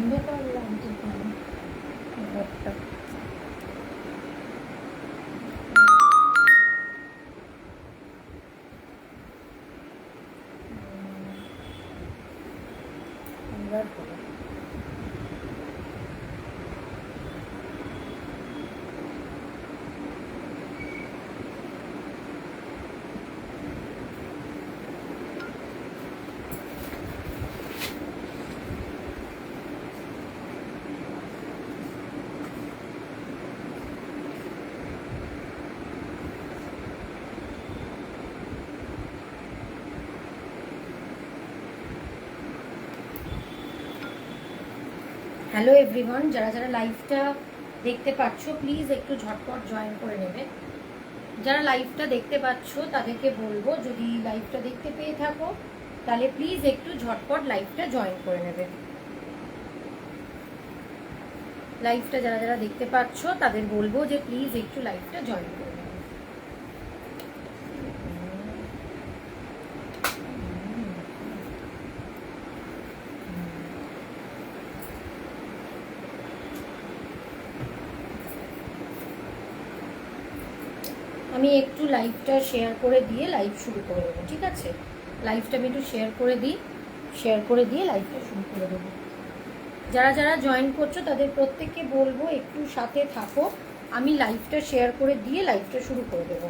বন্ধ করলাম তো ঘরটা। হ্যালো এভরিওয়ান, যারা যারা লাইভটা দেখতে পাচ্ছ প্লিজ একটু ঝটপট জয়েন করে নেবে। যারা লাইভটা দেখতে পাচ্ছ তাদেরকে বলবো, যদি লাইভটা দেখতে পেয়ে থাকো তাহলে প্লিজ একটু ঝটপট লাইভটা জয়েন করে নেবে। লাইভটা যারা যারা দেখতে পাচ্ছ তাদের বলবো যে প্লিজ একটু লাইভটা জয়েন করে নেবে। আমি একটু লাইভটা শেয়ার করে দিয়ে লাইভ শুরু করে দেবো, ঠিক আছে? লাইভটা আমি একটু শেয়ার করে দিয়ে লাইভটা শুরু করে দেবো। যারা যারা জয়েন করছো তাদের প্রত্যেককে বলবো একটু সাথে থাকো, আমি লাইভটা শেয়ার করে দিয়ে লাইভটা শুরু করে দেবো।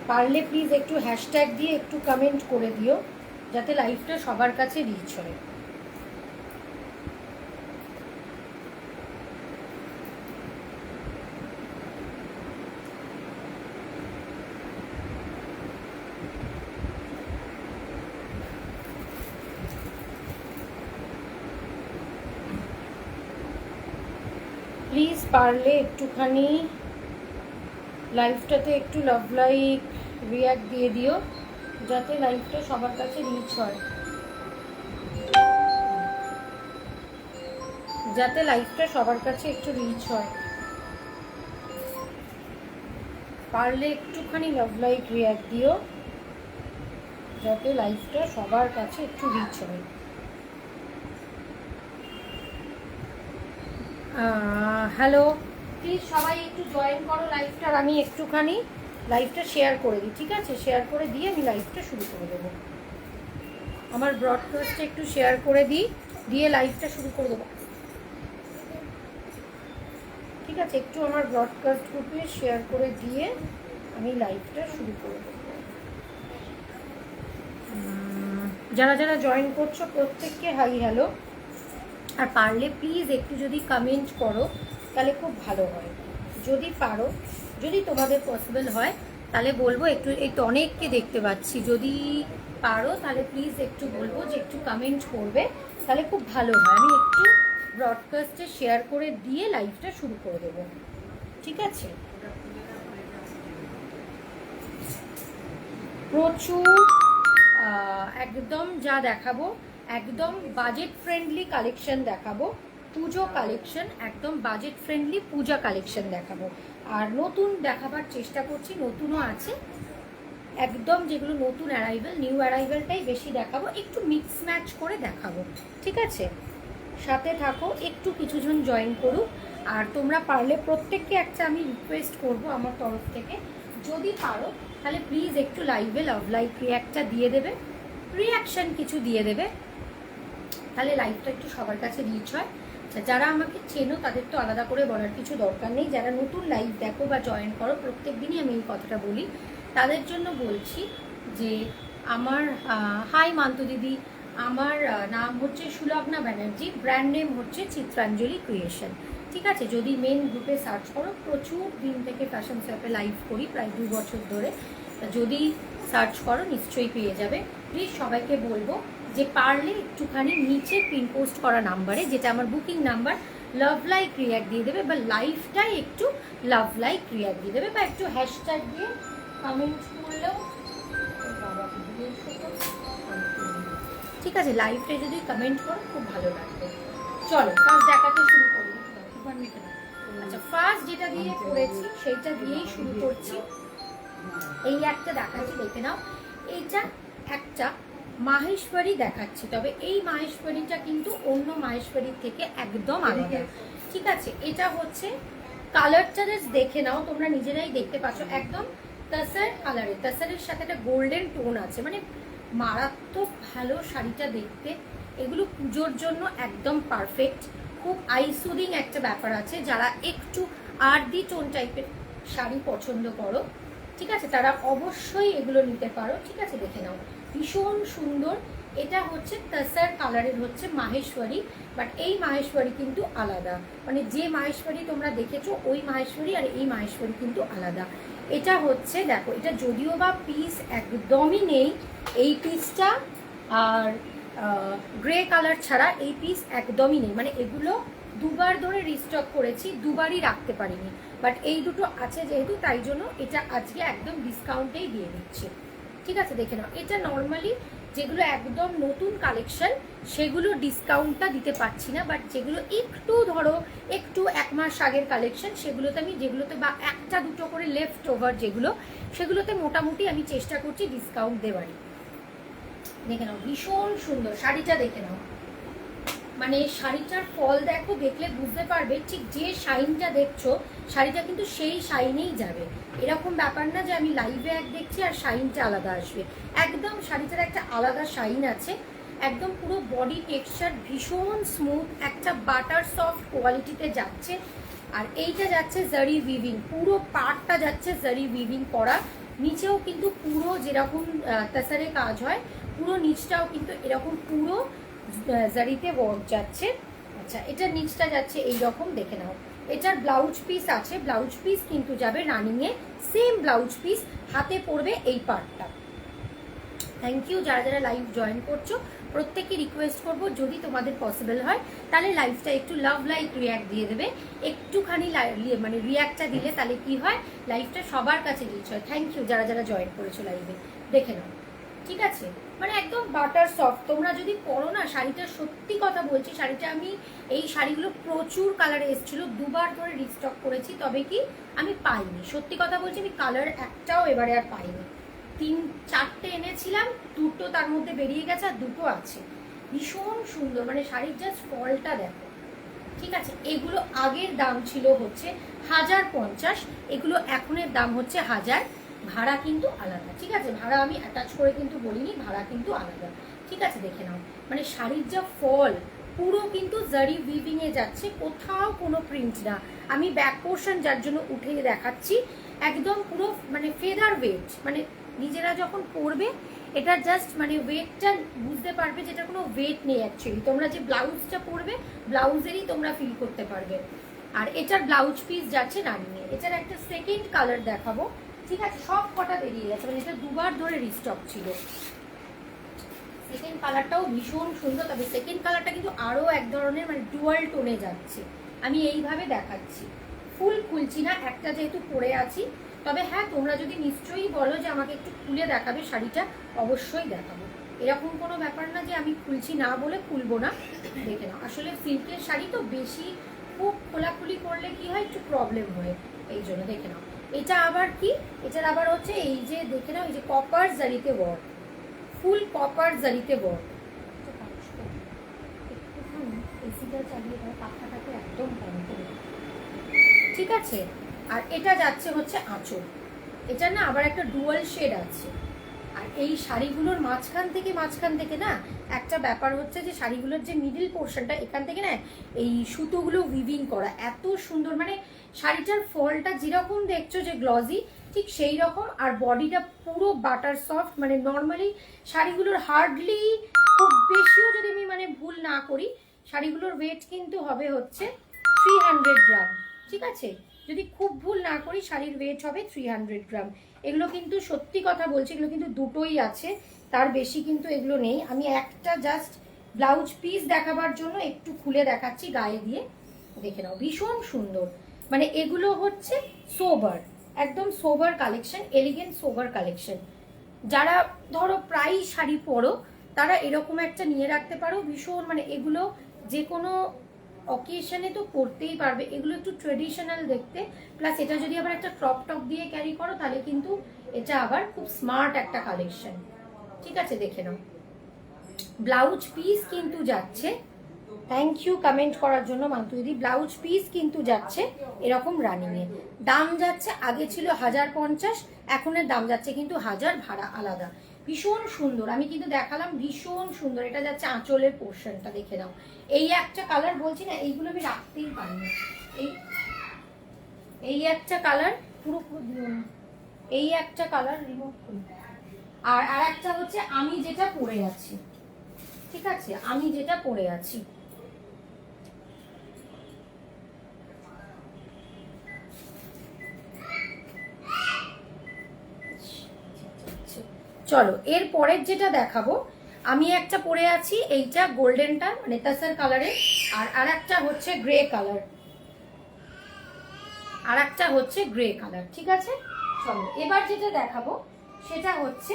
পারলে প্লিজ একটু হ্যাশট্যাগ দিয়ে একটু কমেন্ট করে দিও, যাতে লাইভটা সবার কাছে রিচ হয়। প্লিজ পারলে একটুখানি লাইভটাতে একটু লাভ লাইক রিয়াক্ট দিয়ে দিও, যাতে লাইভটা সবার কাছে রিচ হয়, যাতে লাইভটা সবার কাছে একটু রিচ হয়। পারলে একটুখানি লাভ লাইক রিয়াক্ট দিও, যাতে লাইভটা সবার কাছে একটু রিচ হয়। হ্যালো, প্লিজ সবাই একটু জয়েন করো লাইভটা, আর আমি একটুখানি লাইভটা শেয়ার করে দিই, ঠিক আছে? শেয়ার করে দিয়ে আমি লাইভটা শুরু করে দেবো। আমার ব্রডকাস্টে একটু শেয়ার করে দিয়ে লাইভটা শুরু করে দেবো, ঠিক আছে? একটু আমার ব্রডকাস্ট গ্রুপে শেয়ার করে দিয়ে আমি লাইভটা শুরু করে দেবো। যারা যারা জয়েন করছো প্রত্যেককে হাই হ্যালো। আর পারলে প্লিজ একটু যদি কমেন্ট করো তাহলে খুব ভালো হয়, যদি পারো, যদি তোমাদের পসিবল হয় তাহলে বলবো একটু, এই তো অনেককে দেখতে পাচ্ছি, যদি পারো তাহলে প্লিজ একটু বলবো যে একটু কমেন্ট করবে, তাহলে খুব ভালো হয়। আমি একটু ব্রডকাস্টে শেয়ার করে দিয়ে লাইভটা শুরু করে দেবো, ঠিক আছে? প্রচুর একদম যা দেখাবো একদম বাজেট ফ্রেন্ডলি কালেকশন দেখাবো, পুজো কালেকশন, একদম বাজেট ফ্রেন্ডলি পূজা কালেকশন দেখাবো। আর নতুন দেখাবার চেষ্টা করছি, নতুনও আছে একদম, যেগুলো নতুন অ্যারাইভেল, নিউ অ্যারাইভেলটাই বেশি দেখাবো, একটু মিক্স ম্যাচ করে দেখাবো, ঠিক আছে? সাথে থাকো, একটু কিছুজন জয়েন করুক। আর তোমরা পারলে প্রত্যেককে একটা আমি রিকোয়েস্ট করব আমার তরফ থেকে, যদি পারো তাহলে প্লিজ একটু লাইভে লাভ লাইক রিয়াক্টটা দিয়ে দেবে, রিয়াকশন কিছু দিয়ে দেবে, তাহলে লাইভটা একটু সবার কাছে রিচ হয়। আচ্ছা, যারা আমাকে চেনো তাদের তো আলাদা করে বলার কিছু দরকার নেই, যারা নতুন লাইভ দেখো বা জয়েন করো, প্রত্যেক দিনই আমি এই কথাটা বলি, তাদের জন্য বলছি যে আমার হাই মান্তু দিদি, আমার নাম হচ্ছে সুলগ্না ব্যানার্জি, ব্র্যান্ড নেম হচ্ছে চিত্রাঞ্জলি ক্রিয়েশন, ঠিক আছে? যদি মেন গ্রুপে সার্চ করো, প্রচুর দিন থেকে ফ্যাশন শপে লাইভ করি, প্রায় 2 বছর ধরে, যদি সার্চ করো নিশ্চয়ই পেয়ে যাবে। প্লিজ সবাইকে বলবো যে পারলে একটুখানি নিচে পিন পোস্ট করা নাম্বারে, যেটা আমার booking number, love like react দিয়ে দেবে, বা লাইভটাই একটু লাভ লাইক রিয়াক্ট দিয়ে দেবে, বা একটু হ্যাশট্যাগ দিয়ে কমেন্ট করলেও, ঠিক আছে? লাইভটা যদি কমেন্ট করো খুব ভালো লাগবে। চলো ফার্স্ট দেখাতে শুরু করি। আচ্ছা, ফার্স্ট যেটা দিয়ে করেছি সেইটা দিয়েই শুরু করছি। এই একটা দেখাচ্ছি, দেখে নাও। এইটা একটা মাহেশ্বরী দেখাচ্ছি, তবে এই মাহেশ্বরীটা কিন্তু অন্য মাহেশ্বরীর থেকে একদম আলাদা। ঠিক আছে, এটা হচ্ছে কালারটা দেখে নাও, তোমরা নিজেরাই দেখতে পাচ্ছ একদম তাসার কালারে, তাসারের সাথে একটা গোল্ডেন টোন আছে, মানে মারাত্মক ভালো শাড়িটা দেখতে। এগুলো পুজোর জন্য একদম পারফেক্ট। খুব আইসুদিং একটা ব্যাপার আছে, যারা একটু আরডি টোন টাইপের শাড়ি পছন্দ করো, ঠিক আছে, তারা অবশ্যই এগুলো নিতে পারো। ঠিক আছে, দেখে নাও ভীষণ সুন্দর। এটা হচ্ছে তাসার কালারের হচ্ছে মাহেশ্বরী, বাট এই মাহেশ্বরী কিন্তু আলাদা, মানে যে মাহেশ্বরী তোমরা দেখেছো ওই মাহেশ্বরী আর এই মাহেশ্বরী কিন্তু আলাদা। এটা হচ্ছে দেখো, এটা যদিও বা পিস একদমই নেই এই পিসটা, আর গ্রে কালার ছাড়া এই পিস একদমই নেই, মানে এগুলো দুবার ধরে রিস্টক করেছি, দুবারই রাখতে পারিনি, বাট এই দুটো আছে যেহেতু তাই জন্য এটা আজকে একদম ডিসকাউন্টেই দিয়ে দিচ্ছি। ঠিক আছে, দেখে নাও। এটা নর্মালি যেগুলো একদম নতুন কালেকশন সেগুলো ডিসকাউন্টটা দিতে পারছি না, বাট যেগুলো একটু ধরো একটু 1 মাস আগের কালেকশন সেগুলোতে আমি, যেগুলোতে বা একটা দুটো করে লেফট ওভার যেগুলো, সেগুলোতে মোটামুটি আমি চেষ্টা করছি ডিসকাউন্ট দেওয়ারই। দেখে নাও ভীষণ সুন্দর শাড়িটা, দেখে নাও মানে শাড়িটার ফল দেখো, দেখলে বুঝতে পারবে ঠিক যে শাইনটা দেখছো শাড়িটা কিন্তু সেই শাইনেই যাবে। এরকম ব্যাপার না যে আমি লাইভে এক দেখছি আর শাইনটা আলাদা আসবে, একদম শাড়িটার একটা আলাদা শাইন আছে। একদম পুরো বডি টেক্সচার ভীষণ স্মুথ, একটা বাটার সফট কোয়ালিটিতে যাচ্ছে। আর এইটা যাচ্ছে জারি উইভিং, পুরো পার্টটা যাচ্ছে জারি উইভিং করা, নিচেও কিন্তু পুরো যেরকম তাসারে কাজ হয় পুরো নিচটাও কিন্তু এরকম পুরো জারিতে ওয়ার্ক যাচ্ছে। আচ্ছা, এটার নিচটা যাচ্ছে এই রকম, দেখে নাও। এটার ব্লাউজ পিস আছে, ব্লাউজ পিস কিন্তু যাবে রানিংয়ে, সেম ব্লাউজ পিস, হাতে পড়বে এই পার্টটা। থ্যাংক ইউ যারা যারা লাইভ জয়েন করছো, প্রত্যেককে রিকোয়েস্ট করব যদি তোমাদের পসিবল হয় তাহলে লাইভটা একটু লাভ লাইক রিয়াক্ট দিয়ে দেবে, একটুখানি মানে রিয়াক্টটা দিলে তাহলে কি হয় লাইভটা সবার কাছে রিচ হয়। থ্যাংক ইউ যারা যারা জয়েন করেছো লাইভে, দেখে নাও। ঠিক আছে, মানে একদম বাটার সফট, তোমরা যদি পরো না শাড়িটা, সত্যি কথা বলছি শাড়িটা আমি, এই শাড়িগুলো প্রচুর কালারে এসেছিল, দুবার ধরে রিস্টক করেছি, তবে কি আমি পাইনি, সত্যি কথা বলছি আমি কালার একটাও এবারে আর পাইনি। 3-4টে এনেছিলাম, দুটো তার মধ্যে বেরিয়ে গেছে আর দুটো আছে। ভীষণ সুন্দর, মানে শাড়ির জাস্ট ফলটা দেখো। ঠিক আছে, এগুলো আগের দাম ছিল হচ্ছে 1050, এগুলো এখনের দাম হচ্ছে 1000, ভাড়া কিন্তু আলাদা। ঠিক আছে, ভাড়া আমি অ্যাটাচ করে কিন্তু বলিনি, ভাড়া কিন্তু আলাদা। ঠিক আছে, দেখে নাও মানে শাড়ির যা ফল, পুরো কিন্তু জারি উইভিং এ যাচ্ছে, কোথাও কোনো প্রিন্ট না। আমি ব্যাক পোর্শন যার জন্য উঠে দেখাচ্ছি, একদম পুরো মানে ফেদার ওয়েট, মানে নিজেরা যখন পরবে এটা জাস্ট মানে ওয়েটটা বুঝতে পারবে, যেটা কোনো ওয়েট নেই অ্যাকচুয়ালি। তোমরা যে ব্লাউজটা পরবে ব্লাউজেরই তোমরা ফিল করতে পারবে। আর এটার ব্লাউজ পিস যাচ্ছে রানিংয়ে। এটার একটা সেকেন্ড কালার দেখাবো। ঠিক আছে, সব কটা বেরিয়ে গেছে, মানে এটা দুবার ধরে রিস্টক ছিল। সেকেন্ড কালারটাও ভীষণ সুন্দর, তবে সেকেন্ড কালারটা কিন্তু আরও এক ধরনের মানে ডুয়াল টোনে যাচ্ছে। আমি এইভাবে দেখাচ্ছি, ফুল খুলছি না, একটা যেহেতু পরে আছি। তবে হ্যাঁ, তোমরা যদি নিশ্চয়ই বলো যে আমাকে একটু খুলে দেখাবে শাড়িটা, অবশ্যই দেখাবো। এরকম কোনো ব্যাপার না যে আমি খুলছি না বলে খুলবো না। দেখে নাও, আসলে সিল্কের শাড়ি তো বেশি খুব খোলাখুলি করলে কি হয়, একটু প্রবলেম হয়, এই জন্য। দেখে নাও, এটা আবার কি, এটার আবার হচ্ছে এই যে দেখে নাও, এই যে কপার জারিতে ওয়ার্ক, ফুল কপার জারিতে ওয়ার্ক। এসিটা চালিয়ে দাও, পাখাটাকে একদম কম করে। ঠিক আছে, আর এটা যাচ্ছে হচ্ছে আঁচল। এটা না আবার একটা ডুয়াল শেড আছে। আর এই শাড়িগুলোর মাঝখান থেকে না একটা ব্যাপার হচ্ছে যে শাড়িগুলোর যে মিডিল পোর্শনটা, এখান থেকে না এই সুতোগুলো উইভিং করা এত সুন্দর, মানে শাড়িটার ফলটা যেরকম দেখছো যে গ্লজি, ঠিক সেই রকম। আর বডিটা পুরো বাটার সফট, মানে নর্মালি শাড়িগুলোর হার্ডলি খুব বেশিও যদি আমি মানে ভুল না করি, শাড়িগুলোর ওয়েট কিন্তু হবে হচ্ছে 300 গ্রাম। ঠিক আছে, যদি খুব ভুল না করি শাড়ির ওয়েট হবে 300 গ্রাম। এগুলো কিন্তু সত্যি কথা বলছি, এগুলো কিন্তু দুটোই আছে, তার বেশি কিন্তু এগুলো নেই। আমি একটা জাস্ট ব্লাউজ পিস দেখাবার জন্য একটু খুলে দেখাচ্ছি গায়ে দিয়ে, দেখে নাও ভীষণ সুন্দর। মানে এগুলো হচ্ছে সোবার, একদম সোবার কালেকশন, এলিগেন্ট সোবার কালেকশন। যারা ধরো প্রায় শাড়ি পরো তারা এরকম একটা নিয়ে রাখতে পারো, ভীষণ মানে এগুলো যে কোনো অকেশনে তো পরতেই পারবে। এগুলো একটু ট্রেডিশনাল দেখতে, প্লাস এটা যদি আবার একটা ক্রপ টপ দিয়ে ক্যারি করো তাহলে কিন্তু এটা আবার খুব স্মার্ট একটা কালেকশন। ঠিক আছে, দেখে নাও ব্লাউজ পিস কিন্তু যাচ্ছে, থ্যাংক ইউ কমেন্ট করার জন্য মান্তু দিদি। ব্লাউজ পিস কিন্তু যাচ্ছে এরকম রানিংয়ে। দাম যাচ্ছে, আগে ছিল 1050, এখনের দাম যাচ্ছে কিন্তু 1000, ভাড়া আলাদা। ভীষণ সুন্দর, আমি কিন্তু দেখালাম, ভীষণ সুন্দর। এটা যাচ্ছে আঁচলের পোর্শনটা, দেখে নাও। এই একটা কালার বলছি না, এইগুলো আমি রাখতেই পারি না। এই একটা কালার পুরো দিও না, এই একটা কালার রিমুভ করি। আর একটা হচ্ছে আমি যেটা পরে আছি, ঠিক আছে, আমি যেটা পরে আছি। চলো এর পরের যেটা দেখাবো, আমি একটা পরে আছি, এইটা গোল্ডেনটা মানে তাসার কালারের, আর একটা হচ্ছে গ্রে কালার, আর একটা হচ্ছে গ্রে কালার, ঠিক আছে। চলো এবার যেটা দেখাবো সেটা হচ্ছে,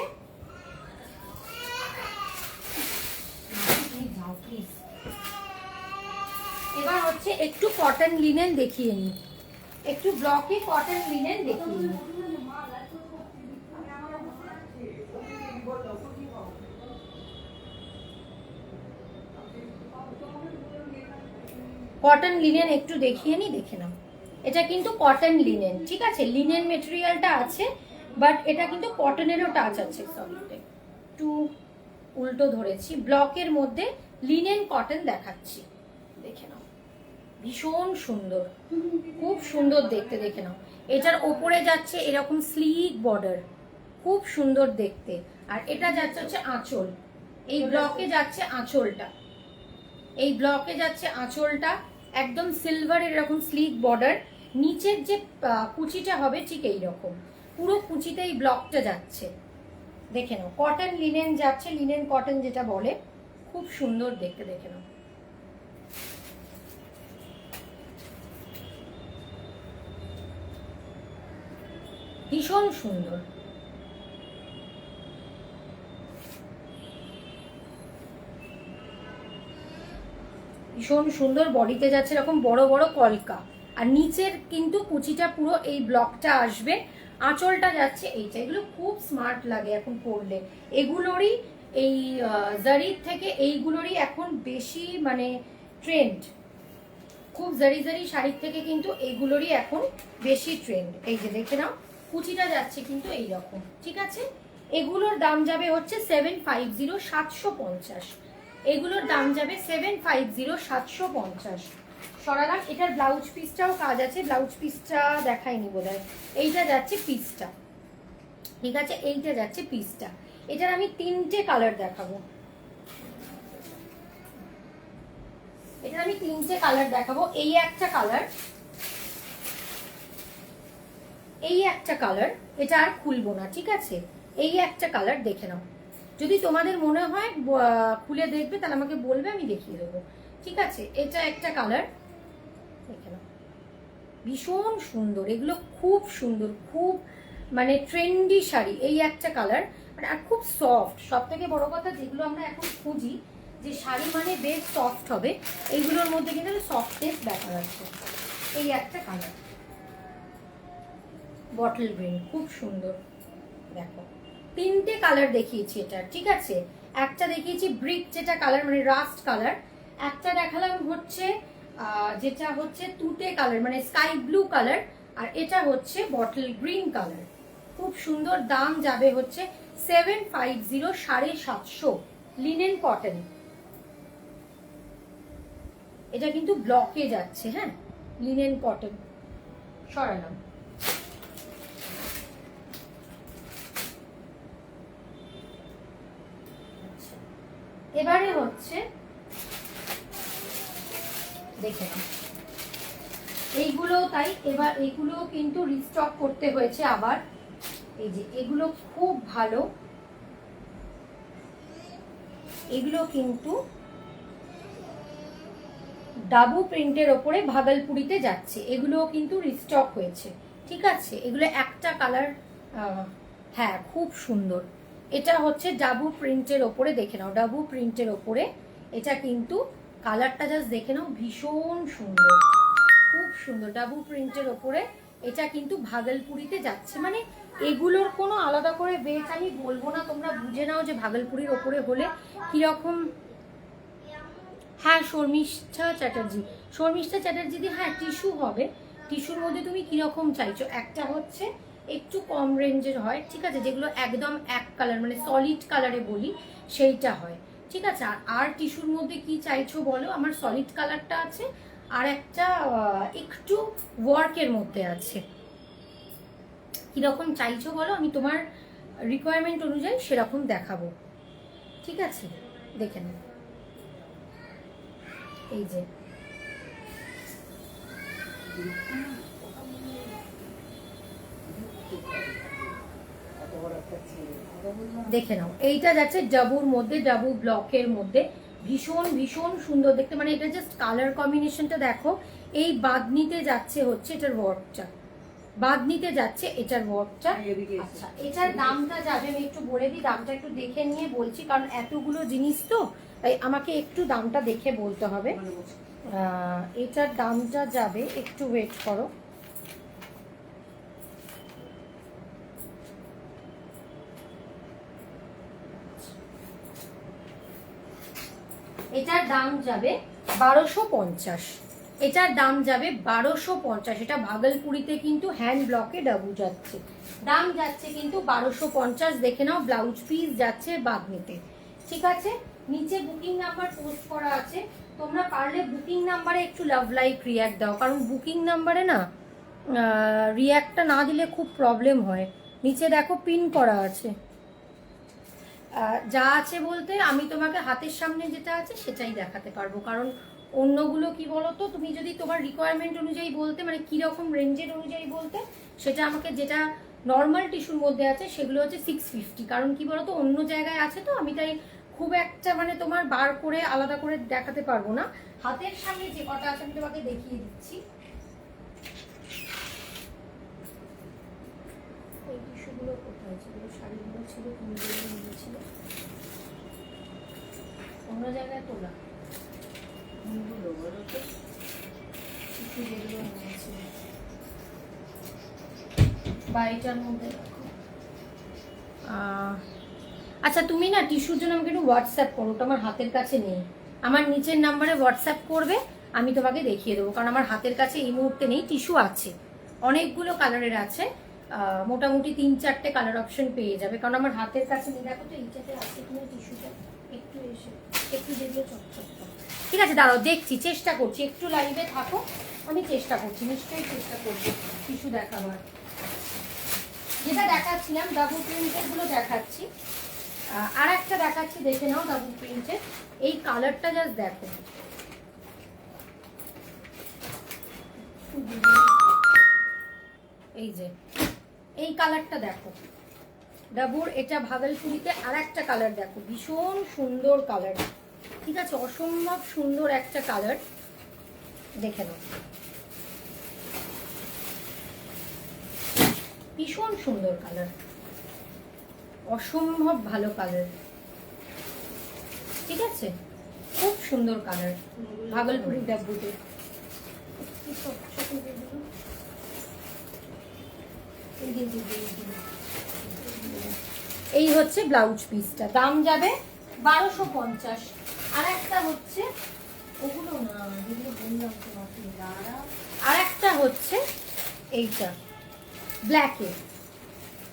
এবার হচ্ছে একটু কটন লিনেন দেখিয়ে নিই, একটু ব্লকে কটন লিনেন দেখিয়ে নিই। কটন লিনেন একটু দেখিয়ে নি, দেখে নাও। এটা কিন্তু কটন লিনেন, ঠিক আছে, লিনেন মেটেরিয়ালটা আছে, বাট এটা কিন্তু কটনেরও টাচ আছে। সরি একটু উল্টো ধরেছি, ব্লকের মধ্যে লিনেন কটন দেখাচ্ছি, দেখে নাও। ভীষণ সুন্দর, খুব সুন্দর দেখতে, দেখে নাও। এটার ওপরে যাচ্ছে এরকম স্লিক বর্ডার, খুব সুন্দর দেখতে। আর এটা যাচ্ছে হচ্ছে আঁচল, এই ব্লকে যাচ্ছে আঁচলটা, এই ব্লকে যাচ্ছে আঁচলটা, একদম সিলভারের এরকম স্লিক বর্ডার। নিচের যে কুচিটা হবে ঠিক এইরকম, পুরো কুচিতে এই ব্লকটা যাচ্ছে, দেখে নাও। কটন লিনেন যাচ্ছে, লিনেন কটন যেটা বলে, খুব সুন্দর দেখতে, দেখে নাও। ভীষণ সুন্দর, ভীষণ সুন্দর। বডিতে যাচ্ছে এরকম বড় বড় কলকা, আর নিচের কিন্তু কুচিটা পুরো এই ব্লকটা আসবে। আঁচলটা যাচ্ছে এইটা, এগুলো খুব স্মার্ট লাগে এখন পরলে। এগুলোরই এই জারির থেকে এইগুলোরই এখন বেশি মানে ট্রেন্ড, খুব জারি জারি শাড়ির থেকে কিন্তু এইগুলোরই এখন বেশি ট্রেন্ড। এই যে দেখে নাও, কুচিটা যাচ্ছে কিন্তু এইরকম, ঠিক আছে। এগুলোর দাম যাবে হচ্ছে 750, 750। এগুলোর দাম যাবে 750, 750। সরালাম। এটার ব্লাউজ পিসটাও কাজ আছে, ব্লাউজ পিসটা দেখাইনি বোধহয়। এইটা যাচ্ছে পিসটা, ঠিক আছে, এইটা যাচ্ছে পিসটা। এটার আমি 3টে কালার দেখাবো, এটার আমি 3টে কালার দেখাবো। এই একটা কালার, এই একটা কালার, এটা আর খুলবো না, ঠিক আছে। এই একটা কালার দেখে নাও, যদি তোমাদের মনে হয় খুলে দেখবে তাহলে আমাকে বলবে, আমি দেখিয়ে দেবো, ঠিক আছে। এটা একটা কালার, দেখে নাও, ভীষণ সুন্দর। এগুলো খুব সুন্দর, খুব মানে ট্রেন্ডি শাড়ি। এই একটা কালার, আর খুব সফট। সব থেকে বড় কথা, যেগুলো আমরা এখন খুঁজি যে শাড়ি মানে বেশ সফট হবে, এইগুলোর মধ্যে কিন্তু সফটনেস ব্যাপার আছে। এই একটা কালার, বটল গ্রিন, খুব সুন্দর। দেখো 3টে কালার দেখিয়েছি এটা, ঠিক আছে। একটা দেখিয়েছি ব্রিক যেটা কালার মানে রাস্ট কালার, একটা দেখালাম হচ্ছে যেটা হচ্ছে তুতে কালার মানে স্কাই ব্লু কালার, আর এটা হচ্ছে বটল গ্রিন কালার। খুব সুন্দর। দাম যাবে হচ্ছে 750, 750, লিনেন কটন। এটা কিন্তু ব্লকে যাচ্ছে, হ্যাঁ, লিনেন কটন। সরালাম। এবারে হচ্ছে দেখে এইগুলো, তাই এবার এগুলো কিন্তু রিস্টক করতে হয়েছে আবার। এই যে এগুলো খুব ভালো, এগুলো কিন্তু ডাবু প্রিন্টের ওপরে ভাগলপুরিতে যাচ্ছে, এগুলো কিন্তু রিস্টক হয়েছে, ঠিক আছে। এগুলো একটা কালার, হ্যাঁ খুব সুন্দর। এটা হচ্ছে ডাবু প্রিন্টের ওপরে, দেখে নাও, ডাবু প্রিন্টের ওপরে। এটা কিন্তু কালারটা জাস্ট দেখে নাও, ভীষণ সুন্দর, খুব সুন্দর। ডাবু প্রিন্টের ওপরে এটা কিন্তু ভাগলপুরিতে যাচ্ছে। মানে এগুলোর কোনো আলাদা করে বেচ আমি বলবো না, তোমরা বুঝে নাও যে ভাগলপুরির ওপরে হলে কিরকম। হ্যাঁ শর্মিষ্ঠা চ্যাটার্জি, শর্মিষ্ঠা চ্যাটার্জি দি, হ্যাঁ টিস্যু হবে। টিস্যুর মধ্যে তুমি কিরকম চাইছো? একটা হচ্ছে একটু কম রেঞ্জের হয়, ঠিক আছে, যেগুলো একদম এক কালার মানে সলিড কালারে বলি সেইটা হয়, ঠিক আছে। আর টিস্যুর মধ্যে কি চাইছো বলো? আমার সলিড কালারটা আছে, আর একটা একটু ওয়ার্কের মধ্যে আছে। কিরকম চাইছো বলো, আমি তোমার রিকোয়ারমেন্ট অনুযায়ী সেরকম দেখাবো, ঠিক আছে। দেখে নাও, এই যে দেখে নাও, এইটা যাচ্ছে ডাবুর মধ্যে, ডাবু ব্লকের মধ্যে, ভীষণ ভীষণ সুন্দর দেখতে। মানে এটা জাস্ট কালার কম্বিনেশনটা দেখো। এই বাদনিতে যাচ্ছে হচ্ছে এটার ওয়ার্কটা, বাদনিতে যাচ্ছে এটার ওয়ার্কটা। আচ্ছা এটার দামটা যাবে, আমি একটু বলে দিই, দামটা একটু দেখে নিয়ে বলছি, কারণ এতগুলো জিনিস তো তাই আমাকে একটু দামটা দেখে বলতে হবে। এটার দামটা যাবে, একটু ওয়েট করো। এটার দাম যাবে 1250, এটার দাম যাবে 1250। এটা ভাগলপুরিতে কিন্তু হ্যান্ড ব্লকে ডাবু যাচ্ছে, দাম যাচ্ছে কিন্তু 1250। দেখে নাও, ব্লাউজ পিস যাচ্ছে বাদনিতে, ঠিক আছে। নিচে বুকিং নাম্বার পোস্ট করা আছে, তোমরা পারলে বুকিং নাম্বারে একটু লাভ লাইক রিয়াক্ট দাও, কারণ বুকিং নাম্বারে না রিয়াক্টটা না দিলে খুব প্রবলেম হয়। নিচে দেখো পিন করা আছে, যা আছে বলতে আমি তোমাকে হাতের সামনে যেটা আছে সেটাই দেখাতে পারবো, কারণ অন্যগুলো কি বলতো, তুমি যদি তোমার রিকোয়ারমেন্ট অনুযায়ী বলতে, মানে কিরকম রেঞ্জের অনুযায়ী বলতে, সেটা আমাকে যেটা নর্মাল টিস্যুর মধ্যে আছে সেগুলো হচ্ছে 650। কারণ কি বলতো, অন্য জায়গায় আছে তো, আমি তাই খুব একটা মানে তোমার বার করে আলাদা করে দেখাতে পারবো না। হাতের সামনে যে কটা আছে আমি তোমাকে দেখিয়ে দিচ্ছি। এই টিস্যুগুলো কোথায় ছিল? শাড়িগুলো ছিল, কোনগুলো নিয়েছিল অন্য জায়গায় তোলা, বাড়িটার মধ্যে রাখো। আচ্ছা তুমি না টিস্যুর জন্য আমাকে একটু হোয়াটসঅ্যাপ করো, ওটা আমার হাতের কাছে নেই। আমার নিচের নাম্বারে হোয়াটসঅ্যাপ করবে, আমি তোমাকে দেখিয়ে দেবো, কারণ আমার হাতের কাছে এই মুহূর্তে নেই। টিস্যু আছে, অনেকগুলো কালারের আছে, মোটামুটি 3-4টে কালার অপশন পেয়ে যাবে, কারণ আমার হাতের কাছে নেই। দেখো তো এইটাতে আছে কিনা টিস্যুটা, একটু এসে একটু দেখলে চকচক। ঠিক আছে দাঁড়াও দেখছি, চেষ্টা করছি, একটু লাইভে থাকো, আমি চেষ্টা করছি, নিশ্চয়ই চেষ্টা করছি টিস্যু দেখাবার। যেটা দেখাচ্ছিলাম ডাবল প্রিন্টের গুলো দেখাচ্ছি, আর একটা দেখাচ্ছি, দেখে নাও ডাবল প্রিন্টের। এই কালারটা জাস্ট দেখো, এই যে এই কালারটা দেখো ডাবুর, এটা ভাগলপুরিতে। আর একটা কালার দেখো, ভীষণ সুন্দর কালার, ঠিক আছে, অসম্ভব সুন্দর একটা কালার, দেখে নাও, ভীষণ সুন্দর কালার, অসম্ভব ভালো কালার, ঠিক আছে, খুব সুন্দর কালার ভাগলপুরি ডাব্বুতে। এই হচ্ছে ব্লাউজ পিসটা, দাম যাবে 1250। আর একটা হচ্ছে ওগুলো না, যেগুলো বললাম তোমাকে, আর একটা হচ্ছে এইটা ব্ল্যাকে,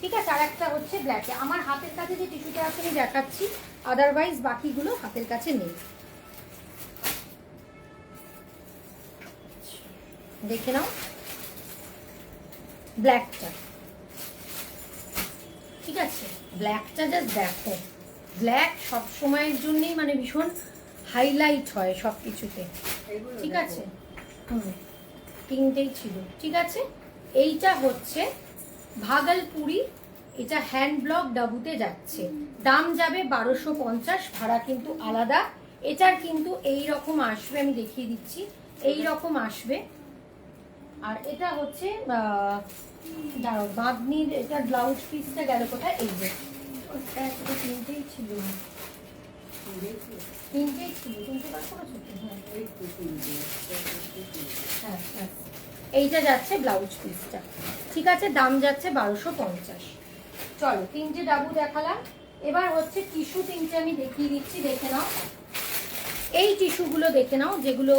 ঠিক আছে, আর একটা হচ্ছে ব্ল্যাকে। আমার হাতের কাছে যে টিস্যুটা আছে আমি দেখাচ্ছি, আদারওয়াইজ বাকিগুলো হাতের কাছে নেই। দেখে নাও ব্ল্যাকটা, ঠিক আছে, ব্ল্যাকটা জাস্ট দেখো, ব্ল্যাক সব সময়ের জন্যই মানে ভীষণ হাইলাইট হয় সব কিছুতে, ঠিক আছে। তিনটেই ছিল, ঠিক আছে। এইটা হচ্ছে ভাগলপুরি, এটা হ্যান্ড ব্লক ডাবুতে যাচ্ছে, দাম যাবে 1250, ভাড়া কিন্তু আলাদা। এটার কিন্তু এই রকম আসবে, আমি দেখিয়ে দিচ্ছি, এই রকম আসবে। আর এটা হচ্ছে দাঁড়াও, বাঁধনির এটা ব্লাউজ পিসটা গেল কোথায়? এই যে তিনটেই ছিল, তিনটেই ছিল, তিনটে বার করেছো? হ্যাঁ হ্যাঁ, এইটা যাচ্ছে ব্লাউজ পিসটা, ঠিক আছে, দাম যাচ্ছে 1250। চলো 3টে ডাবু দেখালাম, এবার হচ্ছে টিস্যু 3টে আমি দেখিয়ে দিচ্ছি, দেখে নাও। এই টিস্যুগুলো দেখে নাও, যেগুলো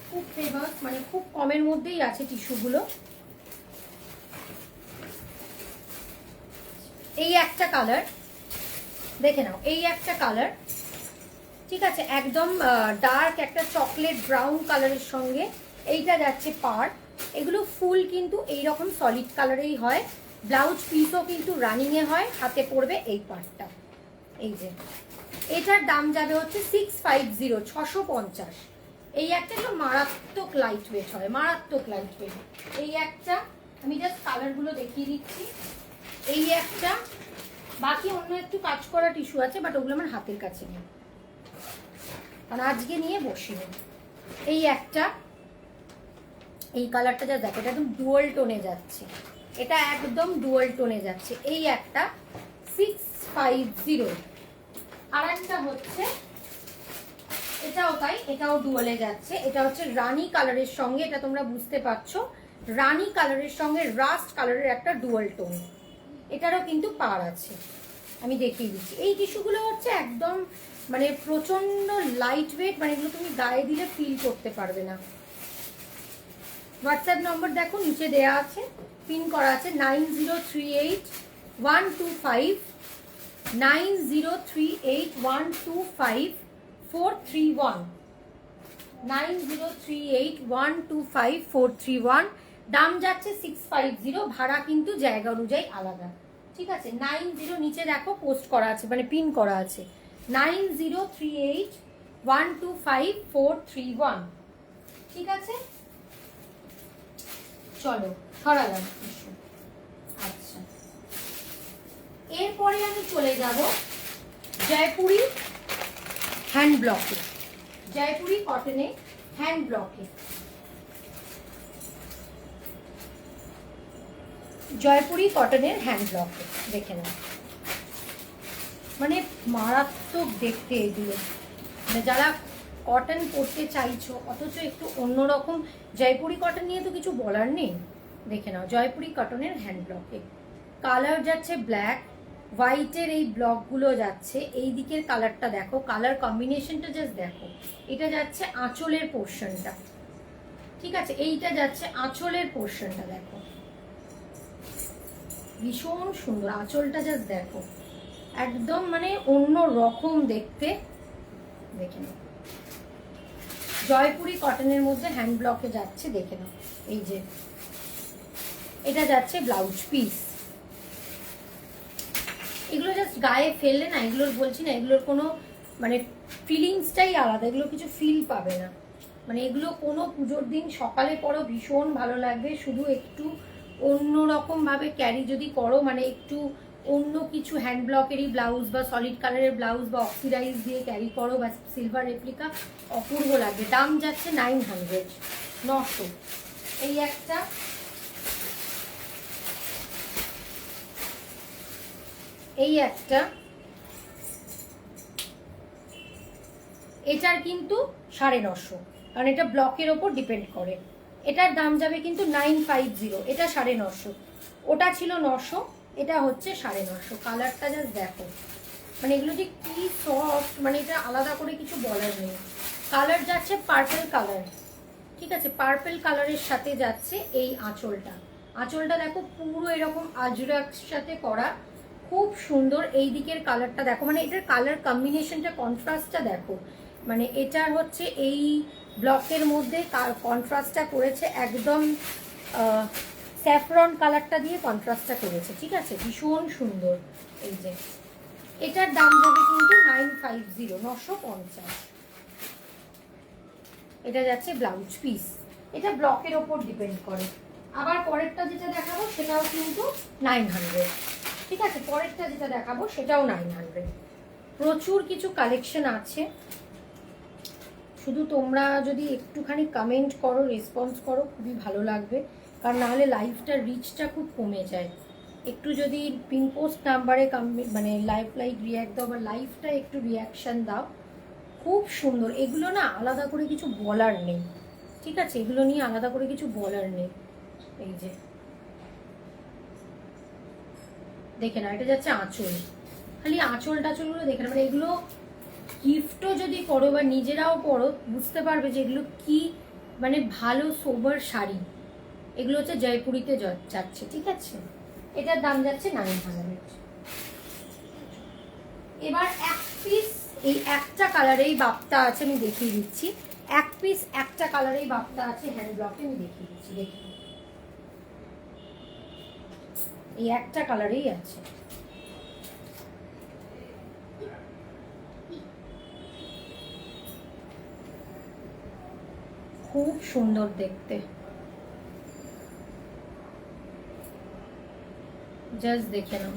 খুব ফেমাস, মানে খুব কমের মধ্যেই আছে টিস্যুগুলো। এই একটা কালার দেখে নাও, এই একটা কালার, ঠিক আছে, একদম ডার্ক একটা চকলেট ব্রাউন কালারের সঙ্গে এইটা যাচ্ছে পার। এগুলো ফুল কিন্তু এইরকম সলিড কালারেই হয়, ব্লাউজ পিসও কিন্তু রানিংয়ে হয়, হাতে পড়বে এই পার্টটা। এই যে এটার দাম যাবে হচ্ছে 650, 650। এই একটা তো মারাত্মক লাইট ওয়েট হয়, মারাত্মক লাইট ওয়েট। এই একটা আমি জাস্ট কালারগুলো দেখিয়ে দিচ্ছি। এই একটা, বাকি অন্য একটু কাজ করা টিস্যু আছে, বাট ওগুলো আমার হাতের কাছে নেই, কারণ আজকে নিয়ে বসিনি। এই একটা, এই কালারটা যা দেখো, এটা একদম ডুয়াল টোনে যাচ্ছে, এটা একদম ডুয়াল টোনে যাচ্ছে। এই একটা 650। আর একটা হচ্ছে এটাও তাই, এটাও ডুয়ালে যাচ্ছে, এটা হচ্ছে রানী কালারের সঙ্গে, এটা তোমরা বুঝতে পারছো, রানী কালারের সঙ্গে রাস্ট কালারের একটা ডুয়াল টোন, এটারও কিন্তু পার আছে, আমি দেখিয়ে দিচ্ছি। এই টিস্যুগুলো হচ্ছে একদম মানে প্রচন্ড লাইট ওয়েট, মানে এগুলো তুমি গায়ে দিলে ফিল করতে পারবে না। হোয়াটসঅ্যাপ নম্বর দেখো নিচে দেয়া আছে, পিন করা আছে 9038125431, 9038125431। দাম যাচ্ছে 650, ভাড়া কিন্তু জায়গা অনুযায়ী আলাদা, ঠিক আছে। 90 নিচে দেখো পোস্ট করা আছে, মানে পিন করা আছে 9038125431, ঠিক আছে। চলো সরালাম। আচ্ছা, এরপরে আমি চলে যাব জয়পুরি হ্যান্ড ব্লকে, জয়পুরি কটনে হ্যান্ড ব্লকে। জয়পুরি কটনের হ্যান্ড ব্লকে দেখে নাও, মানে মারাত্মক দেখতে এগুলো, মানে যারা কটন পরতে চাইছো অথচ একটু অন্যরকম, জয়পুরি কটন নিয়ে তো কিছু বলার নেই। দেখে নাও জয়পুরি কটনের হ্যান্ড ব্লকে, কালার যাচ্ছে ব্ল্যাক, হোয়াইটের এই ব্লকগুলো যাচ্ছে, এই দিকের কালারটা দেখো, কালার কম্বিনেশনটা জাস্ট দেখো। এটা যাচ্ছে আঁচলের পোর্শনটা, ঠিক আছে, এইটা যাচ্ছে আঁচলের পোর্শনটা দেখো, ভীষণ সুন্দর আঁচলটা জাস্ট দেখো, একদম মানে অন্য রকম দেখতে। দেখে নাও জয়পুরি কটনের মধ্যে হ্যান্ড ব্লকে যাচ্ছে, দেখে নাও। এই যে এটা যাচ্ছে ব্লাউজ পিস, এগুলো জাস্ট গায়ে ফেললে না, এগুলোর বলছি না, এগুলোর কোনো মানে ফিলিংসটাই আলাদা, এগুলো কিছু ফিল পাবে না, মানে এগুলো কোনো পুজোর দিন সকালে পরো ভীষণ ভালো লাগবে, শুধু একটু অন্যরকম ভাবে ক্যারি যদি করো, মানে একটু অন্য কিছু হ্যান্ড ব্লকেরই ব্লাউজ বা সলিড কালারের ব্লাউজ বা অক্সিডাইজ দিয়ে ক্যারি করো বা সিলভার রেপ্লিকা, অপূর্ব লাগবে। দাম যাচ্ছে 900, 900। এই একটা, এই একটা, এটার কিন্তু 950, কারণ এটা ব্লকের ওপর ডিপেন্ড করে। এটার দাম যাবে কিন্তু 950, এটা 950, ওটা ছিল 900, এটা হচ্ছে 950। কালারটা জাস্ট দেখো, মানে এগুলো যে কি সফট, মানে এটা আলাদা করে কিছু বলার নেই। কালার যাচ্ছে পার্পল কালার, ঠিক আছে, পার্পল কালারের সাথে যাচ্ছে এই আঁচলটা, আঁচলটা দেখো পুরো এরকম আজরাক সাথে করা, খুব সুন্দর। এই দিকের কালারটা দেখো, মানে এটার কালার কম্বিনেশনটা, কন্ট্রাস্টটা দেখো, মানে এটার হচ্ছে এই ব্লকের মধ্যে কন্ট্রাস্টটা করেছে একদম স্যাফরন কালারটা দিয়ে কন্ট্রাস্টটা করেছে, ঠিক আছে, ভীষণ সুন্দর। এই যে এটার দাম যাবে কিন্তু 950, 950। এটা যাচ্ছে ব্লাউজ পিস, এটা ব্লকের ওপর ডিপেন্ড করে। আবার পরেরটা যেটা দেখাবো সেটাও কিন্তু 900, ঠিক আছে, পরেরটা যেটা দেখাবো সেটাও 900। প্রচুর কিছু কালেকশন আছে, শুধু তোমরা যদি একটুখানি কমেন্ট করো, রেসপন্স করো, খুবই ভালো লাগবে, কারণ নাহলে লাইভটার রিচটা খুব কমে যায়। একটু যদি পিন পোস্ট নাম্বারে মানে লাইক রিয়াক্ট দাও, বা লাইভটা একটু রিয়াকশান দাও, খুব সুন্দর। এগুলো না আলাদা করে কিছু বলার নেই, ঠিক আছে, এগুলো নিয়ে আলাদা করে কিছু বলার নেই। এই যে দেখে না, এটা যাচ্ছে আঁচল, খালি আঁচল টাচলগুলো দেখে না, মানে এগুলো গিফটও যদি করো বা নিজেরাও পরো বুঝতে পারবে যে এগুলো কি মানে ভালো সোবার শাড়ি। এগুলো হচ্ছে জয়পুরিতে যাচ্ছে, ঠিক আছে। এটার দাম যাচ্ছে 900। এবার এক পিস এই একটা কালারেই বাপ্তা আছে, আমি দেখিয়ে দিচ্ছি। এক পিস একটা কালারেই বাপ্তা আছে হ্যান্ড ব্লকে, আমি দেখিয়ে দিচ্ছি। দেখি, এই একটা কালারেই আছে। খুব সুন্দর দেখতে, জাস্ট দেখে নাও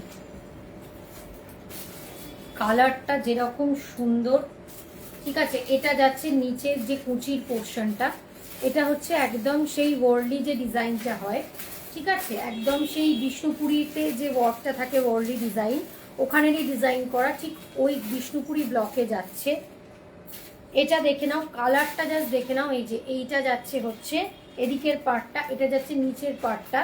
কালারটা যেরকম সুন্দর, ঠিক আছে। এটা যাচ্ছে নিচের যে কুচির পোর্শনটা, এটা হচ্ছে একদম সেই ওয়ার্লি যে ডিজাইনটা হয়, ঠিক আছে, একদম সেই বিষ্ণুপুরীতে যে ওয়ার্কটা থাকে ওয়ার্লি ডিজাইন, ওখানেরই ডিজাইন করা, ঠিক ওই বিষ্ণুপুরী ব্লকে যাচ্ছে। এটা দেখে নাও কালারটা, জাস্ট দেখে নাও। এই যে এইটা যাচ্ছে হচ্ছে এদিকের পার্টটা, এটা যাচ্ছে নিচের পার্টটা,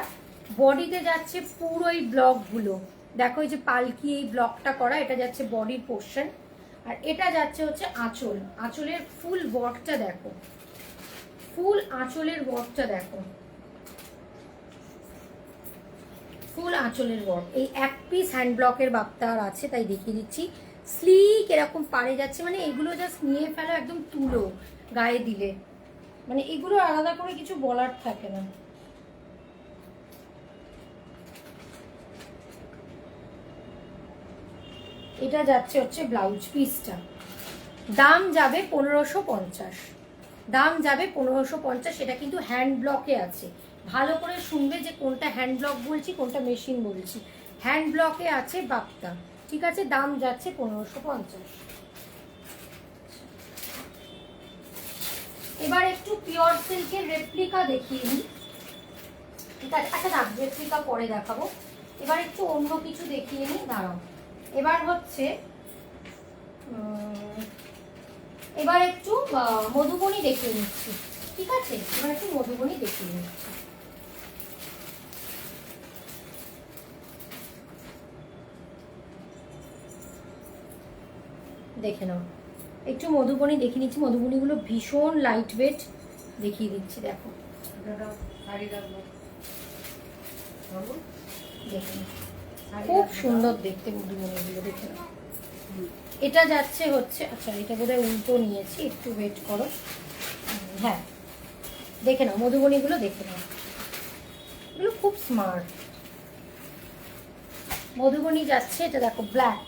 বডিতে যাচ্ছে পুরো এই ব্লকগুলো দেখো, এই যে পালকি এই ব্লকটা করা, এটা যাচ্ছে বডির পোর্শন। আর এটা যাচ্ছে হচ্ছে আঁচল, আঁচলের ফুল ওয়ার্কটা দেখো, ফুল আঁচলের ওয়ার্কটা দেখো, ফুল আঁচলের ওয়ার্ক। এই এক পিস হ্যান্ড ব্লকের বাপ্তা আর আছে, তাই দেখিয়ে দিচ্ছি। স্লিক এরকম পাড়ে যাচ্ছে, মানে এগুলো জাস্ট নিয়ে ফেলো, একদম তুলো গায়ে দিলে, মানে এগুলো আলাদা করে কিছু বলার থাকে না। এটা যাচ্ছে হচ্ছে ব্লাউজ পিসটা, দাম যাবে 1550, দাম যাবে 1550। এটা কিন্তু হ্যান্ড ব্লকে আছে, ভালো করে শুনবে যে কোনটা হ্যান্ড ব্লক বলছি কোনটা মেশিন বলছি। হ্যান্ড ব্লকে আছে বাপ্তা, ঠিক আছে, দাম যাচ্ছে 1550। এবার একটু পিওর সিল্কের রেপ্লিকা দেখিয়ে নিই, ঠিক আছে। আচ্ছা না, রেপ্লিকা পরে দেখাবো, এবার একটু অন্য কিছু দেখিয়ে নিই, দাঁড়াও। এবার হচ্ছে এবার একটু মধুবনী দেখিয়ে নিচ্ছি, ঠিক আছে। এবার একটু মধুবনী দেখিয়ে নিচ্ছি। দেখে নাও, একটু মধুবনী দেখিয়ে নিচ্ছি। মধুবনীগুলো ভীষণ লাইট ওয়েট, দেখিয়ে দিচ্ছি। দেখো দেখে খুব সুন্দর দেখতে মধুবনীগুলো, দেখে নাও। এটা যাচ্ছে হচ্ছে, আচ্ছা এটা বোধহয় উল্টো নিয়েছি, একটু ওয়েট করো। হ্যাঁ দেখে নাও মধুবনীগুলো, দেখে নাও এগুলো খুব স্মার্ট। মধুবনী যাচ্ছে, এটা দেখো ব্ল্যাক,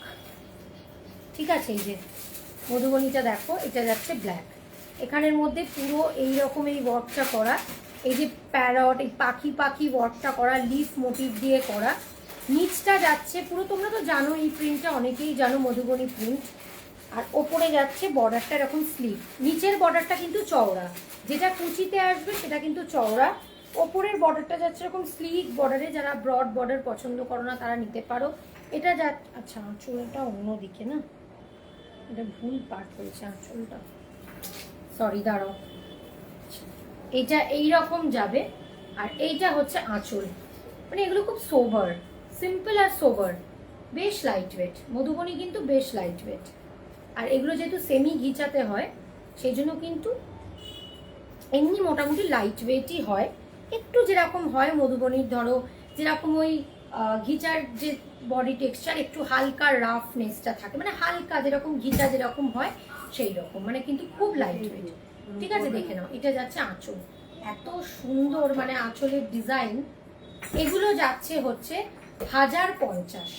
ঠিক আছে। এই যে মধুবনীটা দেখো, এটা যাচ্ছে ব্ল্যাক, এখানের মধ্যে পুরো এইরকম এই ওয়ার্কটা করা, এই যে প্যারট এই পাখি পাখি ওয়ার্কটা করা, লিফ মোটিভ দিয়ে করা। নিচটা যাচ্ছে পুরো, তোমরা তো জানো এই প্রিন্টটা, অনেকেই জানো মধুবনী প্রিন্ট। আর ওপরে যাচ্ছে বর্ডারটা এরকম স্লিভ, নিচের বর্ডারটা কিন্তু চওড়া, যেটা কুচিতে আসবে সেটা কিন্তু চওড়া। ওপরের বর্ডারটা যাচ্ছে এরকম স্লিভ বর্ডারে, যারা ব্রড বর্ডার পছন্দ করো না তারা নিতে পারো। এটা যা, আচ্ছা আঁচলটা অন্যদিকে না, এটা ভুল পার্ট হয়েছে আঁচলটা, সরি দাঁড়াও। এইটা এইরকম যাবে, আর এইটা হচ্ছে আঁচল, মানে এগুলো খুব সোবার, সিম্পল আর সোবার, বেশ লাইট ওয়েট। মধুবনী কিন্তু বেশ লাইট ওয়েট, আর এগুলো যেহেতু সেমি ঘিচাতে হয় সেই জন্য কিন্তু এমনি মোটামুটি লাইট ওয়েটই হয়। একটু যেরকম হয় মধুবনীর, ধরো যেরকম ওই ঘিচার যে বডি টেক্সচার, একটু হালকা রাফনেসটা থাকে, মানে হালকা যেরকম ঘিচা যেরকম হয় সেই রকম, মানে কিন্তু খুব লাইট ওয়েট, ঠিক আছে। দেখে নাও, এটা যাচ্ছে আঁচল, এত সুন্দর মানে আঁচলের ডিজাইন। এগুলো যাচ্ছে হচ্ছে 1050,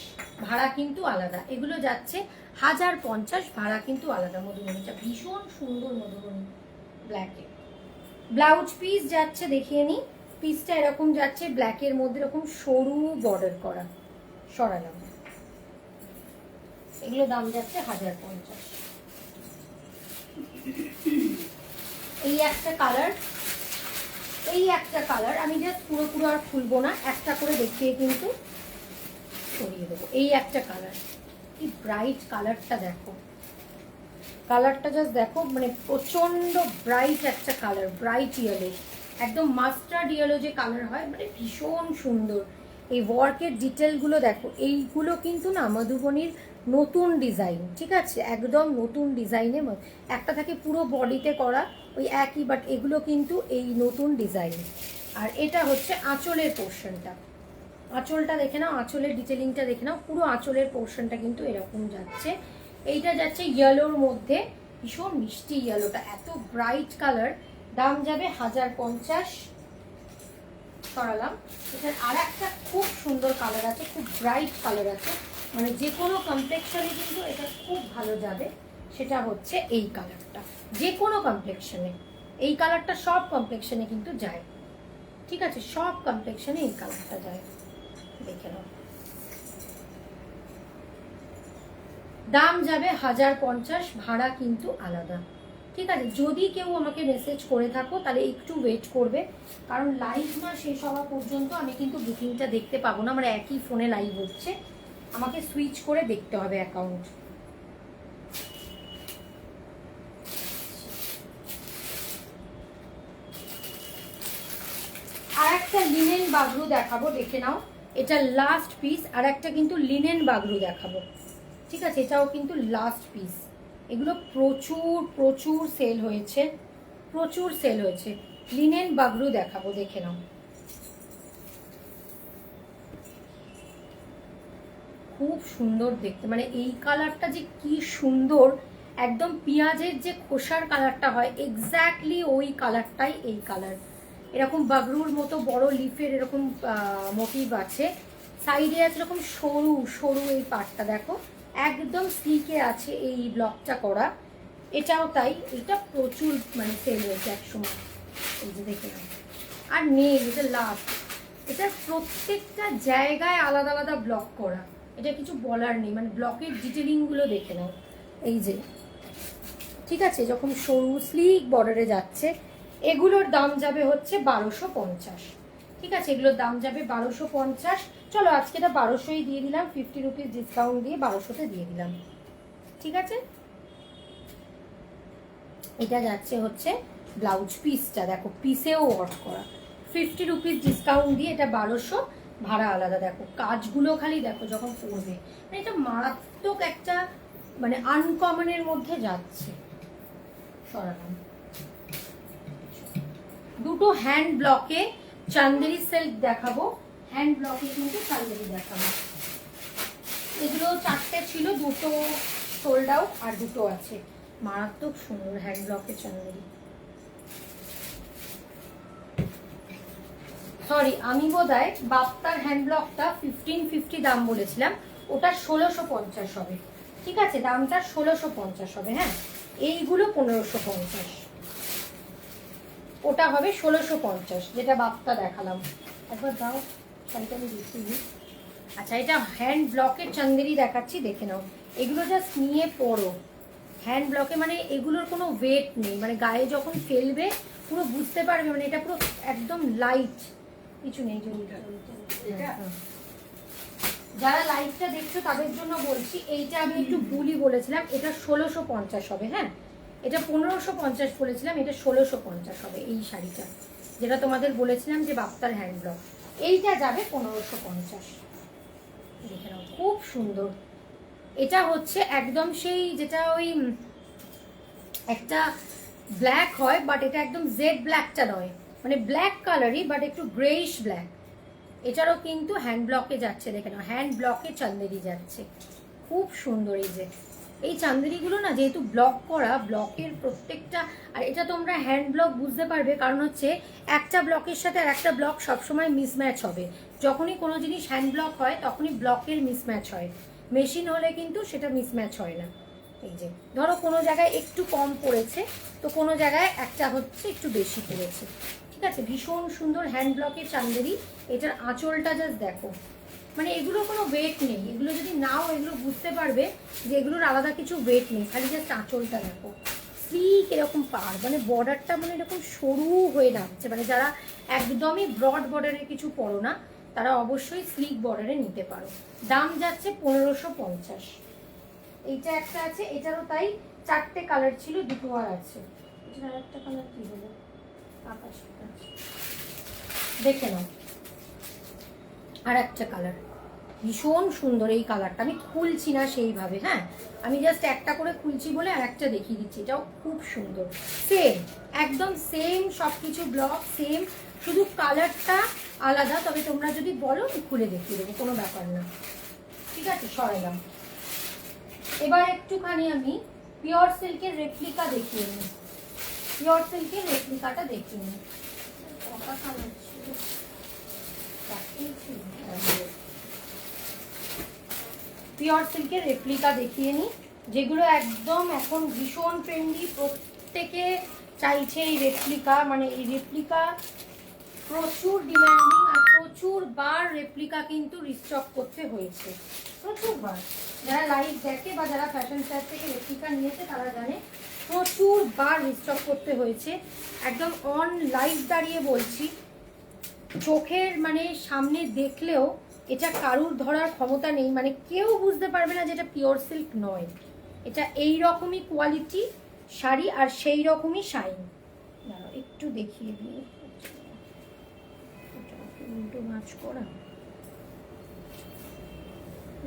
ভাড়া কিন্তু আলাদা। এগুলো যাচ্ছে 1050, ভাড়া কিন্তু আলাদা। মধুবনীটা ভীষণ সুন্দর, মধুবনী ব্ল্যাকে। ব্লাউজ পিস যাচ্ছে, দেখিয়ে নি, পিসটা এরকম যাচ্ছে ব্ল্যাকের মধ্যে এরকম সরু বর্ডার করা, সরালাম। এগুলো দাম যাচ্ছে 1050। এই একটা কালার, এই একটা কালার আমি জাস্ট পুরো আর খুলবো না, একটা করে দেখিয়ে কিন্তু সরিয়ে দেবো। এই একটা কালার, কি ব্রাইট কালারটা দেখো, কালারটা জাস্ট দেখো, মানে প্রচন্ড ব্রাইট একটা কালার, ব্রাইট ইয়েলো, একদম মাস্টার্ড ইয়েলো যে কালার হয়, মানে ভীষণ সুন্দর। এই ওয়ার্কের ডিটেলগুলো দেখো, এইগুলো কিন্তু না মধুবনীর নতুন ডিজাইন, ঠিক আছে, একদম নতুন ডিজাইনে। একটা থাকে পুরো বডিতে করা ওই একই, বাট এগুলো কিন্তু এই নতুন ডিজাইন। আর এটা হচ্ছে আঁচলের পোর্শনটা, আঁচলটা দেখে নাও, আঁচলের ডিটেলিংটা দেখে নাও, পুরো আঁচলের পোর্শনটা কিন্তু এরকম যাচ্ছে। এইটা যাচ্ছে ইয়েলোর মধ্যে, ভীষণ মিষ্টি ইয়েলোটা, এত ব্রাইট কালার। দাম যাবে 1050। সরালাম। এটার আর একটা খুব সুন্দর কালার আছে, খুব ব্রাইট কালার আছে, মানে যে কোনো কমপ্লেক্সনে কিন্তু এটা খুব ভালো যাবে। সেটা হচ্ছে এই কালারটা, যে কোনো কমপ্লেক্সনে এই কালারটা সব কমপ্লেক্সনে কিন্তু যায়, ঠিক আছে, সব কমপ্লেক্সনে এই কালারটা যায়। দেখে নাও, দাম যাবে 1050, ভাড়া কিন্তু আলাদা, ঠিক আছে। যদি কেউ আমাকে মেসেজ করে থাকো তাহলে একটু ওয়েট করবে, কারণ লাইভ না শেষ হওয়া পর্যন্ত আমি কিন্তু বুকিংটা দেখতে পাবো না। আমার একই ফোনে লাইভ হচ্ছে, আমাকে সুইচ করে দেখতে হবে অ্যাকাউন্ট। আর একটা লিনেন বাগরু দেখাবো, দেখে নাও, এটা লাস্ট পিস। আর একটা কিন্তু লিনেন বাগরু দেখাবো, ঠিক আছে, এটাও কিন্তু লাস্ট পিস। এগুলো প্রচুর প্রচুর সেল হয়েছে, প্রচুর সেল হয়েছে। লিনেন বাগরু দেখাবো, দেখে নাও, খুব সুন্দর দেখতে, মানে এই কালারটা যে কি সুন্দর, একদম পেঁয়াজের যে খোসার কালারটা হয় এক্স্যাক্টলি ওই কালারটাই এই কালার। এরকম বাগরুর মতো বড় লিফের এরকম মোটিভ আছে, সাইডে আছে এরকম সরু সরু এই পার্টটা দেখো, একদম স্লিকে আছে এই ব্লকটা করা। এটাও তাই, এটা প্রচুর মানে সেল হয়েছে একসময়, এই যে দেখে নাও। আর নেই, এটা লাস্ট, এটা প্রত্যেকটা জায়গায় আলাদা আলাদা ব্লক করা, এটা কিছু বলার নেই, মানে ব্লকের ডিটেলিংগুলো দেখে নাও, এই যে, ঠিক আছে, যখন সরু স্লিক বর্ডারে যাচ্ছে। এগুলোর দাম যাবে হচ্ছে 1250, ঠিক আছে, এগুলোর দাম যাবে 1250। চলো আজকে এটা 1200ই দিয়ে দিলাম, 50 রুপিস ডিসকাউন্ট দিয়ে 1200তে দিয়ে দিলাম, ঠিক আছে। এটা যাচ্ছে হচ্ছে ব্লাউজ পিসটা, দেখো পিসেও ওয়ার্ক করা, 50 রুপিস ডিসকাউন্ট দিয়ে এটা 1200, ভাড়া আলাদা। দেখো কাজগুলো খালি দেখো যখন পড়বে, মানে এটা মারাত্মক একটা মানে আনকমনের মধ্যে যাচ্ছে। সরালাম। দুটো হ্যান্ড ব্লকে চান্দেরি সিল্ক দেখাবো, হ্যান্ড ব্লকে কিন্তু চান্দেরি দেখাবো। এগুলো 4টে ছিল, দুটো সোল্ড আউট আর দুটো আছে। মারাত্মক সুন্দর হ্যান্ড ব্লকে চান্দেরি। সরি, আমি বোধহয় বাপ্তার হ্যান্ড ব্লকটা 1550 দাম বলেছিলাম, ওটা 1650 হবে, ঠিক আছে, দামটা 1650 হবে। হ্যাঁ, এইগুলো 1550, ওটা হবে 1650, যেটা বাপ্তা দেখালাম। একবার দাও, শাড়িটা আমি দেখি। আচ্ছা, এটা হ্যান্ড ব্লকের চান্দেরি দেখাচ্ছি, দেখে নাও। এগুলো জাস্ট নিয়ে পড়ো, হ্যান্ড ব্লকে, মানে এগুলোর কোনো ওয়েট নেই, মানে গায়ে যখন ফেলবে পুরো বুঝতে পারবে, মানে এটা পুরো একদম লাইট, কিছু নেই। যারা লাইভটা দেখছো তাদের জন্য বলছি, এইটা আমি একটু ভুলই বলেছিলাম, এটা 1650 হবে। হ্যাঁ, এটা 1550 বলেছিলাম, এটা 1650 হবে। এই শাড়িটা যেটা তোমাদের বলেছিলাম যে বাপ্তার হ্যান্ড ব্লক, এইটা যাবে 1550। দেখে নাও, খুব সুন্দর। এটা হচ্ছে একদম সেই যেটা ওই একটা ব্ল্যাক হয়, বাট এটা একদম জেড ব্ল্যাকটা নয়, মানে ব্ল্যাক কালারই বাট একটু গ্রেইশ ব্ল্যাক। এটারও কিন্তু হ্যান্ড ব্লকে যাচ্ছে, দেখে নাও, হ্যান্ড ব্লকে চান্দেরি যাচ্ছে, খুব সুন্দর। এই যে এই চান্দেরিগুলো না যেহেতু ব্লক করা, ব্লকের প্রত্যেকটা, আর এটা তোমরা হ্যান্ড ব্লক বুঝতে পারবে কারণ হচ্ছে একটা ব্লকের সাথে আর একটা ব্লক সবসময় মিসম্যাচ হবে। যখনই কোনো জিনিস হ্যান্ড ব্লক হয় তখনই ব্লকের মিসম্যাচ হয়, মেশিন হলে কিন্তু সেটা মিসম্যাচ হয় না। এই যে ধরো কোনো জায়গায় একটু কম পড়েছে, তো কোনো জায়গায় একটা হচ্ছে একটু বেশি পড়েছে, ঠিক আছে। ভীষণ সুন্দর হ্যান্ড ব্লকের চান্দেরি। এটার আঁচলটা জাস্ট দেখো, মানে এগুলো কোনো ওয়েট নেই, এগুলো যদি নাও এগুলো বুঝতে পারবে যে এগুলোর আলাদা কিছু ওয়েট নেই, খালি জাস্ট আঁচলটা দেখো, স্লিক এরকম পার, মানে বর্ডারটা মানে এরকম সরু হয়ে নামছে, মানে যারা একদমই ব্রড বর্ডারের কিছু পড়ো না তারা অবশ্যই স্লিক বর্ডারে নিতে পারো। দাম যাচ্ছে 1550। এইটা একটা আছে, এটারও তাই, 4টে কালার ছিল, 2টো আর আছে। এটা আরেকটা কালার কি হলো, আকাশ দেখে নাও, আর একটা কালার ভীষণ সুন্দর। এই কালারটা আমি খুলছি না সেইভাবে, হ্যাঁ আমি জাস্ট একটা করে খুলছি বলে আর একটা দেখিয়ে দিচ্ছি। এটাও খুব সুন্দর, সেম একদম সেম সব কিছু ব্লক সেম, শুধু কালারটা আলাদা। তবে তোমরা যদি বলো আমি খুলে দেখিয়ে দেবো, কোনো ব্যাপার না। ঠিক আছে, সরালাম। এবার একটুখানি আমি পিওর সিল্কের রেপ্লিকা দেখিয়ে নিই। পিওর সিল্কের রেপ্লিকাটা দেখিয়ে নিই। পিওর সিল্কের রেপ্লিকা দেখিয়ে নিই, যেগুলো একদম এখন ভীষণ ট্রেন্ডি, প্রত্যেকে চাইছে এই রেপ্লিকা। মানে এই রেপ্লিকা প্রচুর ডিমান্ডিং, আর প্রচুর বার রেপ্লিকা কিন্তু রিস্টক করতে হয়েছে, প্রচুর বার। যারা লাইভ দেখে বা যারা ফ্যাশন স্টাইল থেকে রেপ্লিকা নিয়েছে তারা জানে প্রচুর বার রিস্টক করতে হয়েছে। একদম অন লাইভ দাঁড়িয়ে বলছি, চোখের মানে সামনে দেখলেও এটা কারুর ধরার ক্ষমতা নেই, মানে কেউ বুঝতে পারবে না যে এটা পিওর সিল্ক নয়। এটা এই রকমই কোয়ালিটি শাড়ি আর সেই রকমই শাইন। একটু দেখিয়ে দিই, উল্টো ভাঁজ করা,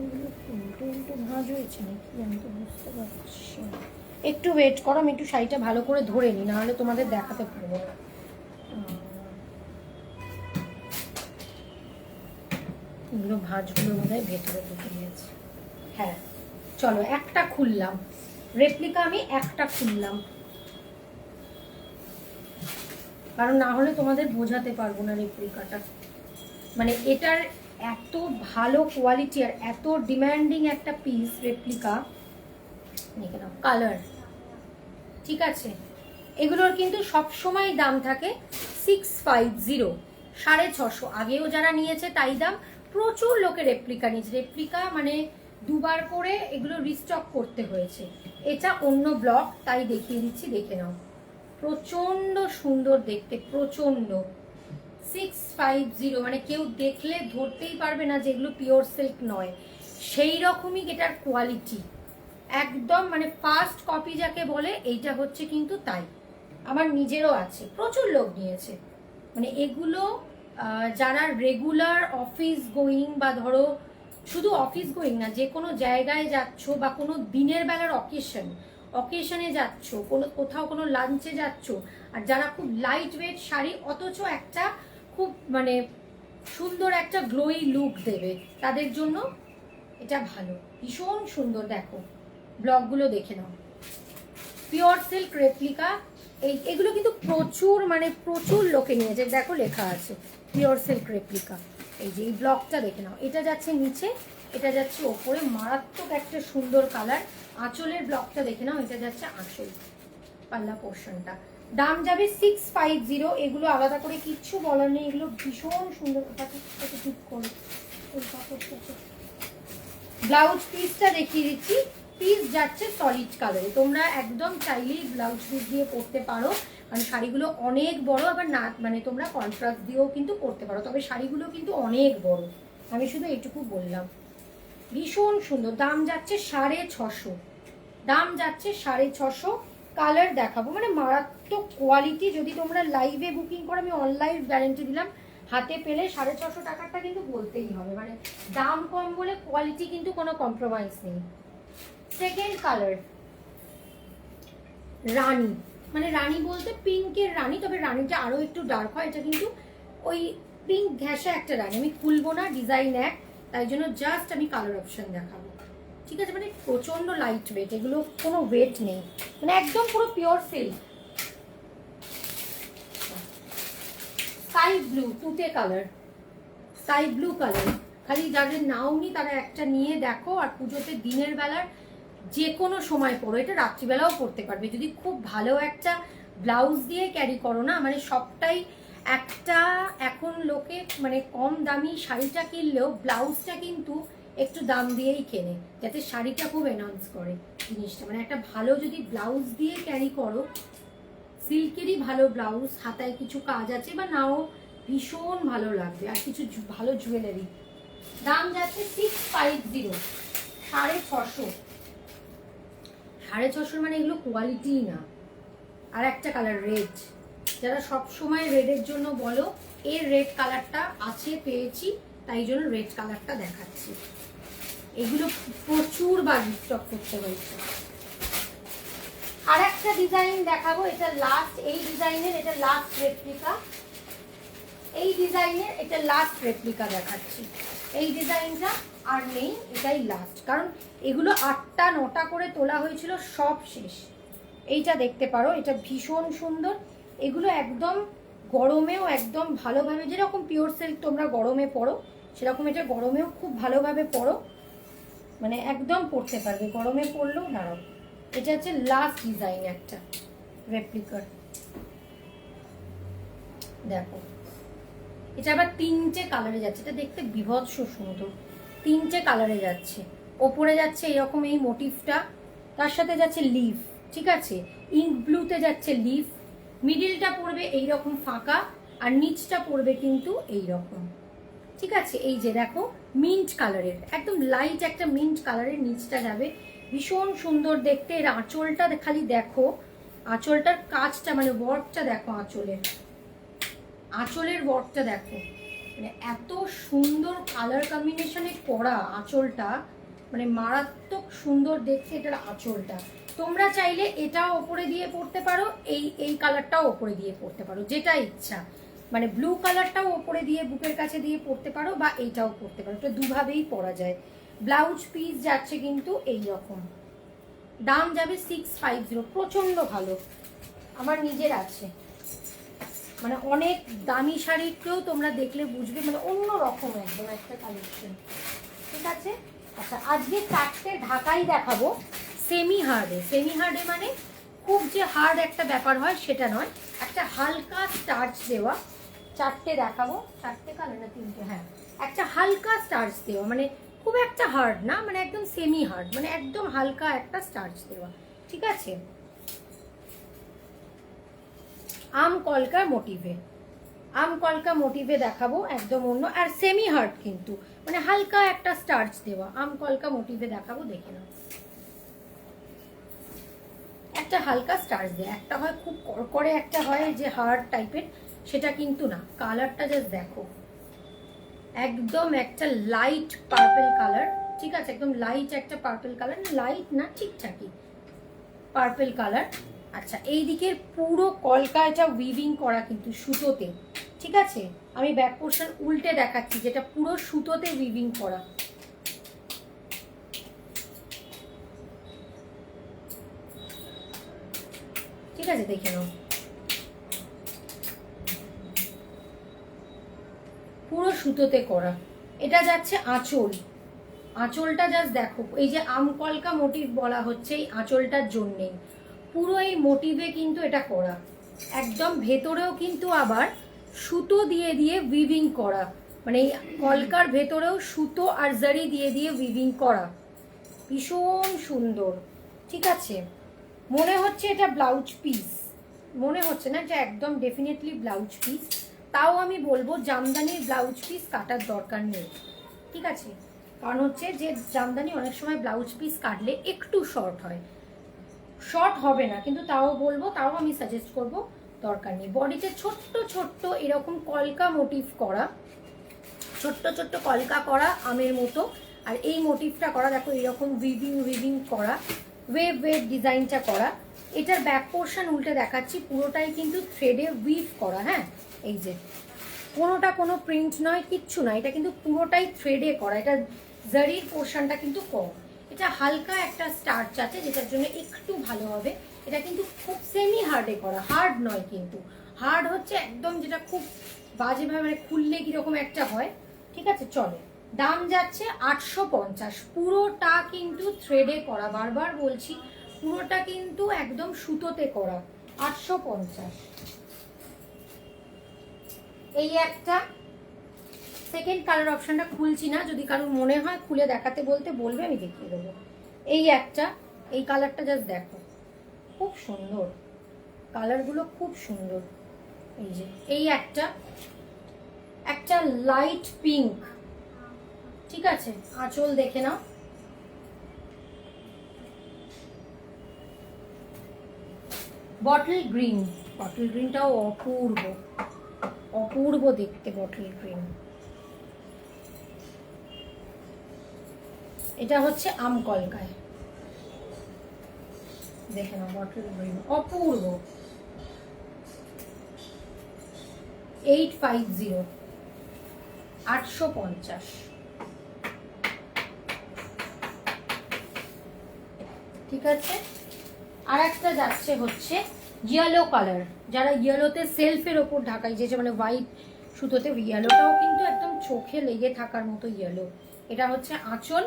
উল্টো ভাঁজ হয়েছে নাকি আমি তো বুঝতে পারছি। একটু ওয়েট করো, আমি একটু শাড়িটা ভালো করে ধরে নিই, নাহলে তোমাদের দেখাতে পারবো না। এগুলো ভাঁজগুলো বোধহয় ভেতরে ঢুকে গিয়েছে। হ্যাঁ চলো, একটা খুললাম রেপ্লিকা, আমি একটা খুললাম, কারণ না হলে তোমাদের বোঝাতে পারবো না রেপ্লিকাটা। মানে এটার এত ভালো কোয়ালিটি আর এত ডিমান্ডিং একটা পিস রেপ্লিকা। দেখে নাও কালার, ঠিক আছে। এগুলোর কিন্তু সবসময় দাম থাকে 650, 650। আগেও যারা নিয়েছে তাই দাম, প্রচুর লোকে রেপ্লিকা নিয়েছে। রেপ্লিকা মানে দুবার করে এগুলো রিস্টক করতে হয়েছে। এটা অন্য ব্লক, তাই দেখিয়ে দিচ্ছি, দেখে নাও। প্রচন্ড সুন্দর দেখতে, প্রচন্ড। 650 মানে কেউ দেখলে ধরতেই পারবে না যে এগুলো পিওর সিল্ক নয়, সেই রকমই এটার কোয়ালিটি। একদম মানে ফার্স্ট কপি যাকে বলে, এইটা হচ্ছে কিন্তু তাই। আমার নিজেরও আছে, প্রচুর লোক নিয়েছে। মানে এগুলো যারা রেগুলার অফিস গোয়িং, বা ধরো শুধু অফিস গোয়িং না, যে কোনো জায়গায় যাচ্ছ বা কোনো দিনের বেলার অকেশনে যাচ্ছ, কোথাও কোনো লাঞ্চে যাচ্ছ, আর যারা খুব লাইট ওয়েট শাড়ি অথচ একটা খুব মানে সুন্দর একটা গ্লোই লুক দেবে, তাদের জন্য এটা ভালো। ভীষণ সুন্দর, দেখো ব্লগগুলো দেখে নাও। পিওর সিল্ক রেপ্লিকা, এগুলো কিন্তু প্রচুর মানে প্রচুর লোকে নিয়েছে। দেখো লেখা আছে পিওর সিল্ক রেপ্লিকা। এই যে এই ব্লকটা দেখে নাও, এটা যাচ্ছে নিচে, এটা যাচ্ছে ওপরে, মারাত্মক একটা সুন্দর কালার। আঁচলের ব্লকটা দেখে নাও, এটা যাচ্ছে আঁচল, পাল্লা পোর্শনটা। দাম যাবে 650। এগুলো আলাদা করে কিচ্ছু বলার নেই, এগুলো ভীষণ সুন্দর। ঠিক করে ব্লাউজ পিসটা দেখিয়ে দিচ্ছি। পিস যাচ্ছে সলিড কালারে, তোমরা একদম চাইলেই ব্লাউজ পিস দিয়ে পরতে পারো, কারণ শাড়িগুলো অনেক বড়। আবার না মানে তোমরা কন্ট্রাস্ট দিয়েও কিন্তু পরতে পারো, তবে শাড়িগুলো কিন্তু অনেক বড়। আমি শুধু এইটুকু বললাম, ভীষণ সুন্দর। দাম যাচ্ছে 650, দাম যাচ্ছে 650। কালার দেখাবো, মানে মারাত্মক কোয়ালিটি। যদি তোমরা লাইভে বুকিং করো, আমি অনলাইন গ্যারেন্টি দিলাম, হাতে পেলে 650 টাকাটা কিন্তু বলতেই হবে। মানে দাম কম বলে কোয়ালিটি কিন্তু কোনো কম্প্রোমাইজ নেই। সেকেন্ড কালার রানী, মানে রানী বলতে পিঙ্কের রানী, তবে রানীটা আরো একটু ডার্ক হয়। এটা কিন্তু ওই পিঙ্ক ঘেঁষা একটা রানী। আমি খুলবো না, ডিজাইন এক, তাই জন্য জাস্ট আমি কালার অপশন দেখাবো, ঠিক আছে। মানে প্রচন্ড লাইট ওয়েট, এগুলো কোনো ওয়েট নেই, মানে একদম পুরো পিওর সিল্ক। স্কাই ব্লু, তুতে কালার, স্কাই ব্লু কালার। খালি যাদের নাওনি তারা একটা নিয়ে দেখো, আর পুজোতে দিনের বেলার যে কোনো সময় পরো, এটা রাত্রিবেলাও পরতে পারবে যদি খুব ভালো একটা ব্লাউজ দিয়ে ক্যারি করো না। মানে সবটাই একটা, এখন লোকে মানে কম দামি শাড়িটা কিনলেও ব্লাউজটা কিন্তু একটু দাম দিয়েই কেনে, যাতে শাড়িটা খুব এনহান্স করে জিনিসটা। মানে একটা ভালো যদি ব্লাউজ দিয়ে ক্যারি করো, সিল্কেরই ভালো ব্লাউজ, হাতায় কিছু কাজ আছে বা নাও, ভীষণ ভালো লাগবে। আর কিছু ভালো জুয়েলারি। দাম যাচ্ছে 650, 650, 650 মানে এগুলো কোয়ালিটি না। আর একটা কালার রেড, যারা সব সময় রেডের জন্য বলো, এর রেড কালারটা আছে, পেয়েছি, তাই জন্য রেড কালারটা দেখাচ্ছি। এগুলো প্রচুর বার স্টক করতে হয়েছে। আর একটা ডিজাইন দেখাবো, এটা লাস্ট, এই ডিজাইনের এটা লাস্ট রেপ্লিকা, এই ডিজাইনের এটা লাস্ট রেপ্লিকা দেখাচ্ছি। এই ডিজাইনটা আর নেই, এটাই লাস্ট, কারণ এগুলো 8টা 9টা করে তোলা হয়েছিল, সব শেষ। এইটা দেখতে পারো, এটা ভীষণ সুন্দর। এগুলো একদম গরমেও একদম ভালোভাবে, যেরকম পিওর সিল্ক তোমরা গরমে পরো সেরকম এটা গরমেও খুব ভালোভাবে পরো, মানে একদম পরতে পারবে, গরমে পরলেও দাঁড়াও। এটা হচ্ছে লাস্ট ডিজাইন একটা রেপ্লিকার, দেখো এটা আবার 3টে কালারে যাচ্ছে, এটা দেখতে বিভৎস সুন্দর, 3টে কালারে যাচ্ছে। ওপরে যাচ্ছে এরকম এই মোটিভটা, তার সাথে যাচ্ছে লিফ, ঠিক আছে, ইঙ্ক ব্লুতে যাচ্ছে লিফ, মিডিলটা পড়বে এইরকম ফাঁকা, আর নিচটা পড়বে কিন্তু এইরকম, ঠিক আছে। এই যে দেখো মিন্ট কালারের, একদম লাইট একটা মিন্ট কালারের নিচটা যাবে, ভীষণ সুন্দর দেখতে। এর আঁচলটা খালি দেখো, আঁচলটার কাজটা মানে ওয়ার্কটা দেখো, আঁচলের ওয়ার্কটা দেখো, মানে এত সুন্দর কালার কম্বিনেশনে করা আঁচলটা, মানে মারাত্মক সুন্দর দেখতে এটার আঁচলটা। তোমরা চাইলে এটাও ওপরে দিয়ে পরতে পারো, এই কালারটাও ওপরে দিয়ে পরতে পারো, যেটা ইচ্ছা, মানে ব্লু কালারটাও ওপরে দিয়ে বুকের কাছে দিয়ে পরতে পারো, বা এইটাও পরতে পারো, এটা দুভাবেই পরা যায়। ব্লাউজ পিস যাচ্ছে কিন্তু এই রকম, দাম যাবে 650, প্রচন্ড ভালো, আমার নিজের আছে, মানে অনেক দামি শাড়িকেও তোমরা দেখলে বুঝবে, মানে অন্য রকম একদম একটা কালেকশন, ঠিক আছে। আচ্ছা, আজকে 4টে ঢাকাই দেখাবো সেমি হার্ডে। সেমি হার্ডে মানে খুব যে হার্ড একটা ব্যাপার হয় সেটা নয়, একটা হালকা স্টার্চ দেওয়া 4টে দেখাবো। 4টে কালার না 3টে, হ্যাঁ, একটা হালকা স্টার্চ দেওয়া, মানে খুব একটা হার্ড না, মানে একদম সেমি হার্ড, মানে একদম হালকা একটা স্টার্চ দেওয়া, ঠিক আছে। আম কলকা মোটিভে, আম কলকা মোটিভে দেখাবো, একদম অন্য, আর সেমি হার্ড কিন্তু, মানে হালকা একটা স্টার্চ দেওয়া আম কলকা মোটিভে দেখাবো, দেখে নাও। একটা হালকা স্টার্চ দেয়, একটা হয় খুব করকরে, একটা হয় যে হার্ড টাইপের, সেটা কিন্তু না। কালারটা জাস্ট দেখো, একদম একটা লাইট পার্পল কালার, ঠিক আছে, একদম লাইট একটা পার্পল কালার, লাইট না ঠিকঠাকই পার্পল কালার। আচ্ছা, এই দিকের পুরো কলকা এটা উইভিং করা কিন্তু সুতোতে, ঠিক আছে। আমি ব্যাক পোর্শন উল্টে দেখাচ্ছি, যেটা পুরো সুতোতে উইভিং করা, ঠিক আছে, দেখে নাও, পুরো সুতোতে করা। এটা যাচ্ছে আঁচল, আঁচলটা জাস্ট দেখো, এই যে আম কলকা মোটিভ বলা হচ্ছে এই আঁচলটার জন্যেই, পুরো এই মোটিভে কিন্তু এটা করা, একদম ভেতরেও কিন্তু আবার সুতো দিয়ে দিয়ে উইভিং করা, মানে এই কলকার ভেতরেও সুতো আর জারি দিয়ে দিয়ে উইভিং করা, ভীষণ সুন্দর, ঠিক আছে। মনে হচ্ছে এটা ব্লাউজ পিস, মনে হচ্ছে না, এটা একদম ডেফিনেটলি ব্লাউজ পিস। তাও আমি বলবো জামদানির ব্লাউজ পিস কাটার দরকার নেই, ঠিক আছে, কারণ হচ্ছে যে জামদানি অনেক সময় ব্লাউজ পিস কাটলে একটু শর্ট হয়, শর্ট হবে না কিন্তু তাও বলবো, তাও আমি সাজেস্ট করব, দরকার নেই। বডিতে ছোট্ট ছোট্ট এরকম কলকা মোটিভ করা, ছোট্ট ছোট্ট কলকা করা আমের মতো, আর এই মোটিভটা করা দেখো এরকম উইভিং করা, ওয়েভ ডিজাইনটা করা। এটার ব্যাক পোর্শন উল্টে দেখাচ্ছি, পুরোটাই কিন্তু থ্রেডে উইভ করা, হ্যাঁ, এই যে কোনোটা কোনো প্রিন্ট নয়, কিচ্ছু নয়, এটা কিন্তু পুরোটাই থ্রেডে করা। এটা জারির পোর্শনটা কিন্তু কম, এটা হালকা একটা স্টার্চ আছে, যেটার জন্য একটু ভালো হবে। এটা কিন্তু খুব সেমি হার্ডে করা, হার্ড নয় কিন্তু, হার্ড হচ্ছে একদম যেটা খুব বাজেভাবে মানে খুললে কিরকম একটা হয়, ঠিক আছে। চলো, দাম যাচ্ছে 850, পুরোটা কিন্তু থ্রেডে করা, বারবার বলছি পুরোটা কিন্তু একদম সুতোতে করা, 850। এই একটা সেকেন্ড কালার অপশনটা খুলছি না, যদি কারোর মনে হয় খুলে দেখাতে বলতে বলবে, আমি দেখিয়ে দেবো। এই একটা, এই কালারটা জাস্ট দেখো, খুব সুন্দর, কালারগুলো খুব সুন্দর। এই যে এই একটা, একটা লাইট পিঙ্ক, ঠিক আছে, আঁচল দেখে নাও, বটল গ্রিন, বটল গ্রিনটাও অপূর্ব, অপূর্ব দেখতে বটল গ্রিন। এটা হচ্ছে আম কলকায়, দেখে নাও বটল গ্রিন অপূর্ব। 850, 850। ঠিক আছে। আর একটা যাচ্ছে হচ্ছে ইয়েলো কালার, যারা ইয়েলোতে সেলফের ওপর ঢাকাই যে মানে হোয়াইট সুতোতে, ইয়েলোটাও কিন্তু একদম চোখে লেগে থাকার মতো ইয়েলো। এটা হচ্ছে আঁচল,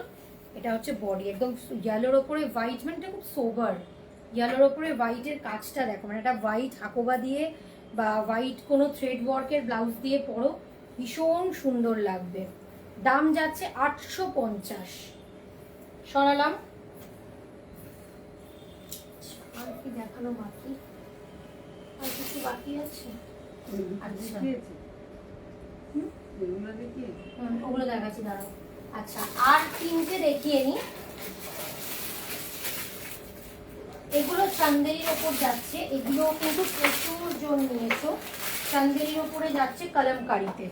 এটা হচ্ছে বডি, একদম ইয়েলোর ওপরে হোয়াইট, মানে এটা খুব সোবার। ইয়েলোর ওপরে হোয়াইটের কাজটা দেখো, মানে এটা হোয়াইট হাকোবা দিয়ে বা হোয়াইট কোনো থ্রেড ওয়ার্কের ব্লাউজ দিয়ে পরো, ভীষণ সুন্দর লাগবে। দাম যাচ্ছে 850। সরালাম। আর কি দেখানো বাকি, আর কিছু বাকি আছে? আচ্ছা ওগুলো দেখাচ্ছি, দাঁড়াও। আচ্ছা আর তিনটে দেখিয়ে নি। এগুলো চান্দেরির ওপর যাচ্ছে, এগুলো কিন্তু প্রচুর জন নিয়েছো। চান্দেরির ওপরে যাচ্ছে কলমকারিতে,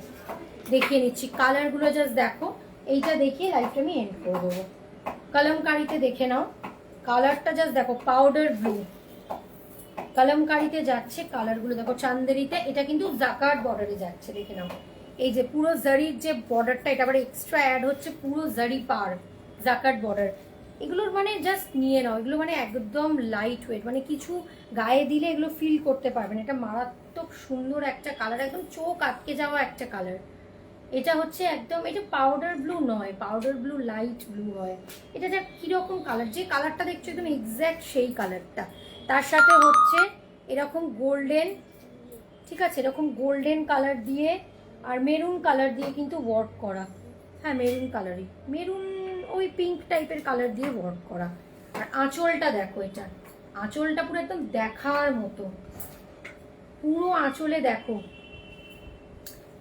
দেখিয়ে নিচ্ছি কালারগুলো, জাস্ট দেখো। এইটা দেখিয়ে লাইফটা আমি এন্ড করে দেবো। কলমকারিতে দেখে নাও কালারটা, জাস্ট দেখো পাউডার ব্লু। কলমকারিতে যাচ্ছে কালারগুলো দেখো, চান্দেরিতে এটা কিন্তু জাকার্ড বর্ডারে যাচ্ছে, দেখে নাও। এই যে পুরো জারির যে বর্ডারটা, এটা আবার এক্সট্রা অ্যাড হচ্ছে, পুরো জারি পার জাকার্ড বর্ডার। এগুলোর মানে জাস্ট নিয়ে নাও, এগুলো মানে একদম লাইট ওয়েট, মানে কিছু গায়ে দিলে এগুলো ফিল করতে পারবেন। এটা মারাত্মক সুন্দর একটা কালার, একদম চোখ আটকে যাওয়া একটা কালার। এটা হচ্ছে একদম, এটা পাউডার ব্লু নয়, পাউডার ব্লু লাইট ব্লু হয়। এটা যা কিরকম কালার, যে কালারটা দেখছো একদম এক্স্যাক্ট সেই কালারটা। তার সাথে হচ্ছে এরকম গোল্ডেন, ঠিক আছে, এরকম গোল্ডেন কালার দিয়ে আর মেরুন কালার দিয়ে কিন্তু ওয়ার্ক করা। হ্যাঁ মেরুন কালারই, মেরুন ওই পিঙ্ক টাইপের কালার দিয়ে ওয়ার্ক করা। আর আঁচলটা দেখো, এটা আঁচলটা পুরো একদম দেখার মতো, পুরো আঁচলে দেখো,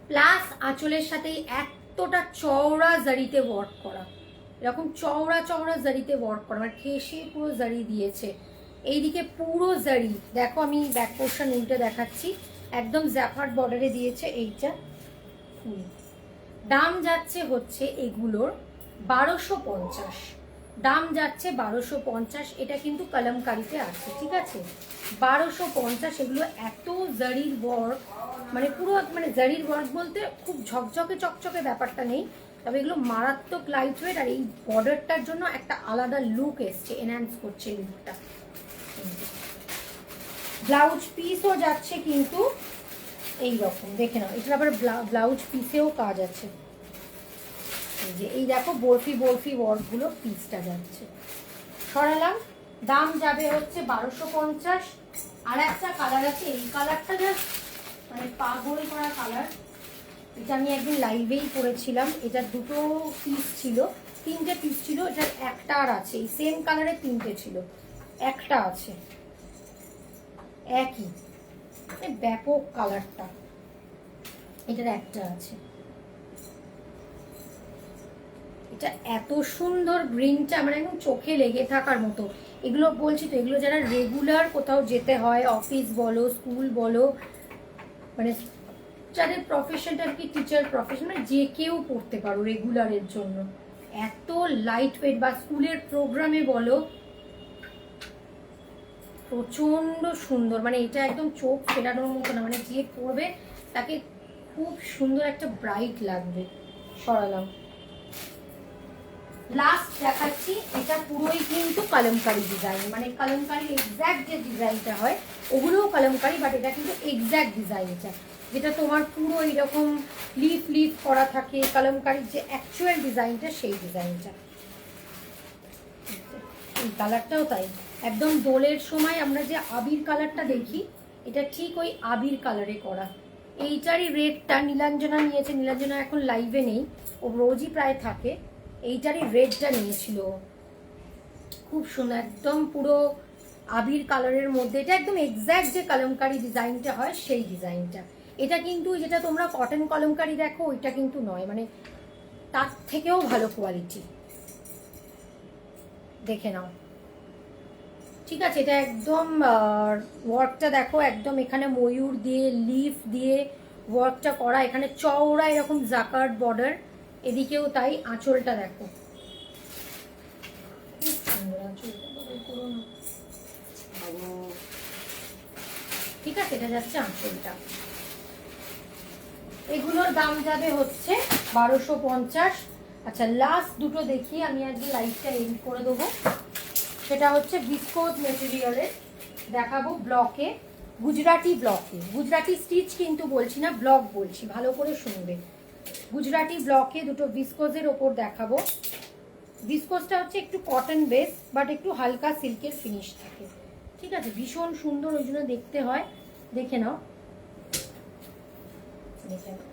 প্লাস আঁচলের সাথে এতটা চওড়া জারিতে ওয়ার্ক করা, এরকম চওড়া চওড়া জারিতে ওয়ার্ক করা, মানে ঠেসে পুরো জারি দিয়েছে। এইদিকে পুরো জারি দেখো, আমি ব্যাক পোর্শন উল্টে দেখাচ্ছি, একদম জ্যাফার্ড বর্ডারে দিয়েছে এইটা ফুল। দাম যাচ্ছে হচ্ছে এগুলোর 1250, দাম যাচ্ছে 1250। এটা কিন্তু কলমকারিতে আছে, ঠিক আছে, 1250। এগুলো এত জারির ওয়ার্ক, মানে পুরো মানে জারির ওয়ার্ক বলতে খুব ঝকঝকে চকচকে ব্যাপারটা নেই, তবে এগুলো মারাত্মক লাইট ওয়েট। আর এই বর্ডারটার জন্য একটা আলাদা লুক এসছে, এনহ্যান্স করছে লুকটা। ব্লাউজ পিসও যাচ্ছে কিন্তু এই রকম, দেখে নাও, এটার আবার ব্লাউজ পিসেও কাজ আছে। এই যে এই দেখো বরফি বরফি ওয়ার্কগুলো পিসটা যাচ্ছে। সরালাম। দাম যাবে হচ্ছে 1250। আর একটা কালার আছে, এই কালারটা জাস্ট মানে পাগল করা কালার। এটা আমি একদিন লাইভেই পরেছিলাম, এটা দুটো পিস ছিল, তিনটে পিস ছিল, এটার একটা আর আছে, এই সেম কালারের তিনটে ছিল, একটা আছে একই ব্যাপক কালারটা, এটার একটা আছে। এটা এত সুন্দর গ্রিনটা, আমার একদম চোখে লেগে থাকার মতো। এগুলো বলছি তো, এগুলো যারা রেগুলার কোথাও যেতে হয়, অফিস বলো স্কুল বলো, মানে যাদের প্রফেশনটা আর কি টিচার প্রফেশন, মানে যে কেউ পড়তে পারো রেগুলারের জন্য। এত লাইট ওয়েট, বা স্কুলের প্রোগ্রামে বলো, প্রচন্ড সুন্দর, মানে এটা একদম চোখ ফেরানোর মতো না, মানে যে পড়বে তাকে খুব সুন্দর একটা ব্রাইট লাগবে। সরালাম। লাস্ট দেখাচ্ছি, এটা পুরোই কিন্তু কলমকারি ডিজাইন, মানে কলমকারির এক্স্যাক্ট যে ডিজাইনটা হয় ওগুলোও কলমকারি, বাট এটা কিন্তু এক্স্যাক্ট ডিজাইনটা, যেটা তোমার পুরো এইরকম লিফ লিফ করা থাকে, কলমকারির যে অ্যাকচুয়াল ডিজাইনটা সেই ডিজাইনটা। এই কালারটাও তাই, একদম দোলের সময় আমরা যে আবির কালারটা দেখি, এটা ঠিক ওই আবির কালারে করা। এইটারই রেডটা নীলাঞ্জনা নিয়েছে, নীলাঞ্জনা এখন লাইভে নেই, ও রোজই প্রায় থাকে। এইটারই রেডটা নিয়েছিল, খুব সুন্দর, একদম পুরো আবির কালারের মধ্যে। এটা একদম এক্স্যাক্ট যে কলমকারি ডিজাইনটা হয় সেই ডিজাইনটা। এটা কিন্তু যেটা তোমরা কটন কলমকারি দেখো ওইটা কিন্তু নয়, মানে তার থেকেও ভালো কোয়ালিটি, দেখে নাও। ঠিক আছে, এটা একদম ওয়ার্কটা দেখো, একদম এখানে ময়ূর দিয়ে লিফ দিয়ে ওয়ার্কটা করা, এখানে চওড়া এরকম জাকার্ড বর্ডার, এদিকেও তাই। আঁচলটা দেখো, ঠিক আছে, এটা যাচ্ছে আঁচলটা। এগুলোর দাম যাবে হচ্ছে 1250। আচ্ছা, লাস্ট দুটো দেখি আমি, আজকে লাইটটা এন্ড করে দেবো। সেটা হচ্ছে ভিসকোজ মেটেরিয়ালের দেখাবো, ব্লকে, গুজরাটি ব্লকে, গুজরাটি স্টিচ কিন্তু বলছি না, ব্লক বলছি, ভালো করে শুনবে। গুজরাটি ব্লকে দুটো ভিসকোজের ওপর দেখাবো। ভিসকোজটা হচ্ছে একটু কটন বেস, বাট একটু হালকা সিল্কের ফিনিশ থাকে। ঠিক আছে, ভীষণ সুন্দর, ওই জন্য দেখতে হয়। দেখে নাও, দেখে নাও,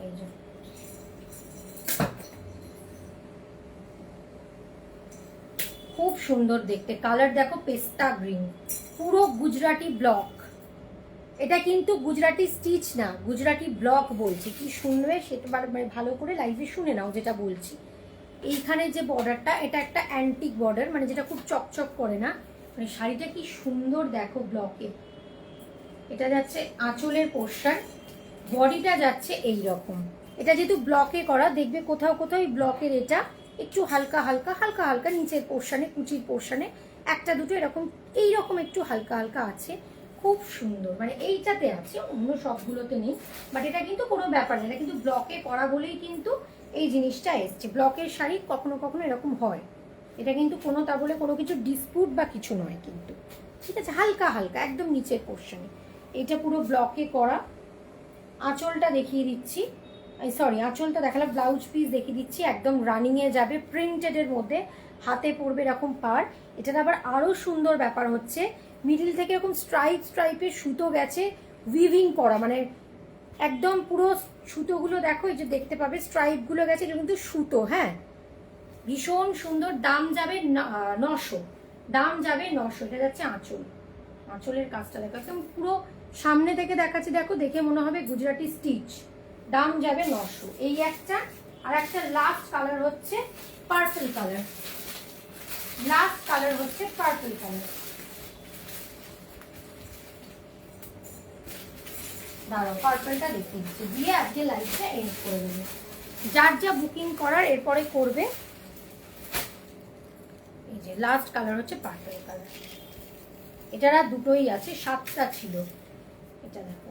এই যে খুব সুন্দর দেখতে, কালার দেখো পেস্তা গ্রিন, পুরো গুজরাটি ব্লক। এটা কিন্তু গুজরাটি স্টিচ না, গুজরাটি ব্লক বলছি। কি শুনবে সেটা মানে ভালো করে লাইভে শুনে নাও যেটা বলছি। এইখানে যে বর্ডারটা, এটা একটা অ্যান্টিক বর্ডার, মানে যেটা খুব চকচক করে না, মানে শাড়িটা কি সুন্দর দেখো ব্লকে। এটা যাচ্ছে আঁচলের পোর্শন, বডিটা যাচ্ছে এই রকম। এটা যেহেতু ব্লকে করা, দেখবে কোথাও কোথাও এই ব্লকের এটা একটু হালকা হালকা হালকা হালকা নিচের পোর্শনে, কুচির পোর্শনে একটা দুটো এরকম এইরকম একটু হালকা হালকা আছে। খুব সুন্দর, মানে এইটাতে আছে, অন্য সবগুলোতে নেই। বাট এটা কিন্তু কোনো ব্যাপার না, এটা কিন্তু ব্লকে করা বলেই কিন্তু এই জিনিসটা এসছে। ব্লকের শাড়ি কখনো কখনো এরকম হয়, এটা কিন্তু কোনো তা বলে কোনো কিছু ডিসপুট বা কিছু নয় কিন্তু। ঠিক আছে, হালকা হালকা একদম নিচের পোর্শনে, এটা পুরো ব্লকে করা। আঁচলটা দেখিয়ে দিচ্ছি, সরি আঁচলটা দেখালাম, ব্লাউজ পিস দেখিয়ে দিচ্ছি, একদম রানিংয়ে যাবে, প্রিন্টেডের মধ্যে, হাতে পড়বে এরকম পার। এটার আবার আরও সুন্দর ব্যাপার হচ্ছে, মিডিল থেকে এরকম স্ট্রাইপ স্ট্রাইপের সুতো গেছে, উইভিং করা, মানে একদম পুরো সুতোগুলো দেখো, এই যে দেখতে পাবে স্ট্রাইপগুলো গেছে, এটা কিন্তু সুতো। হ্যাঁ, ভীষণ সুন্দর। দাম যাবে 900, দাম যাবে 900। এটা যাচ্ছে আঁচল, আঁচলের কাজটা দেখো, একদম পুরো সামনে থেকে দেখাচ্ছি, দেখো দেখে মনে হবে গুজরাটি স্টিচ। দাম যাবে 900। এই একটা, আর একটা লাস্ট কালার হচ্ছে পার্পল কালার, লাস্ট কালার হচ্ছে পার্পল কালার। দাঁড়াও, পার্পলটা দেখিয়ে দিচ্ছি, দিয়ে আজকে লাইভটা এন্ড করে দেবো। যার যা বুকিং করার এরপরে করবে। এই যে লাস্ট কালার হচ্ছে পার্পল কালার, এটার আর দুটোই আছে, 7টা ছিল। এটা দেখো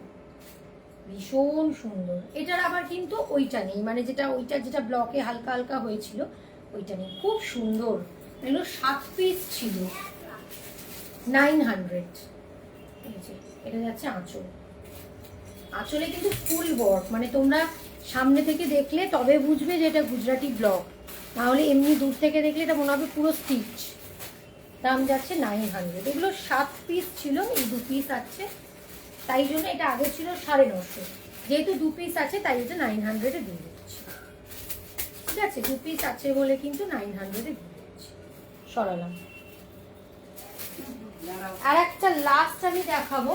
ভীষণ সুন্দর। এটার আবার কিন্তু ওইটা নেই, মানে যেটা ওইটা যেটা ব্লকে হালকা হালকা হয়েছিল ওইটা নেই। খুব সুন্দর, এগুলো 7 পিস ছিল, 900। এই যে এটা যাচ্ছে আঁচল, আঁচলে কিন্তু ফুল ওয়ার্ক, মানে তোমরা সামনে থেকে দেখলে তবে বুঝবে যে এটা গুজরাটি ব্লক, নাহলে এমনি দূর থেকে দেখলে এটা মনে হবে পুরো স্টিচ। দাম যাচ্ছে 900। এগুলো 7 পিস ছিল, এই 2 পিস আছে, তাই জন্য এটা আগে ছিল 950। যেহেতু 2 পিস আছে তাই এটা 900-এ দিয়ে দিচ্ছি। ঠিক আছে, 2 পিস আছে বলে কিন্তু 900-এ দিয়ে দিচ্ছি, সরালাম। আর একটা লাস্ট আমি দেখাবো,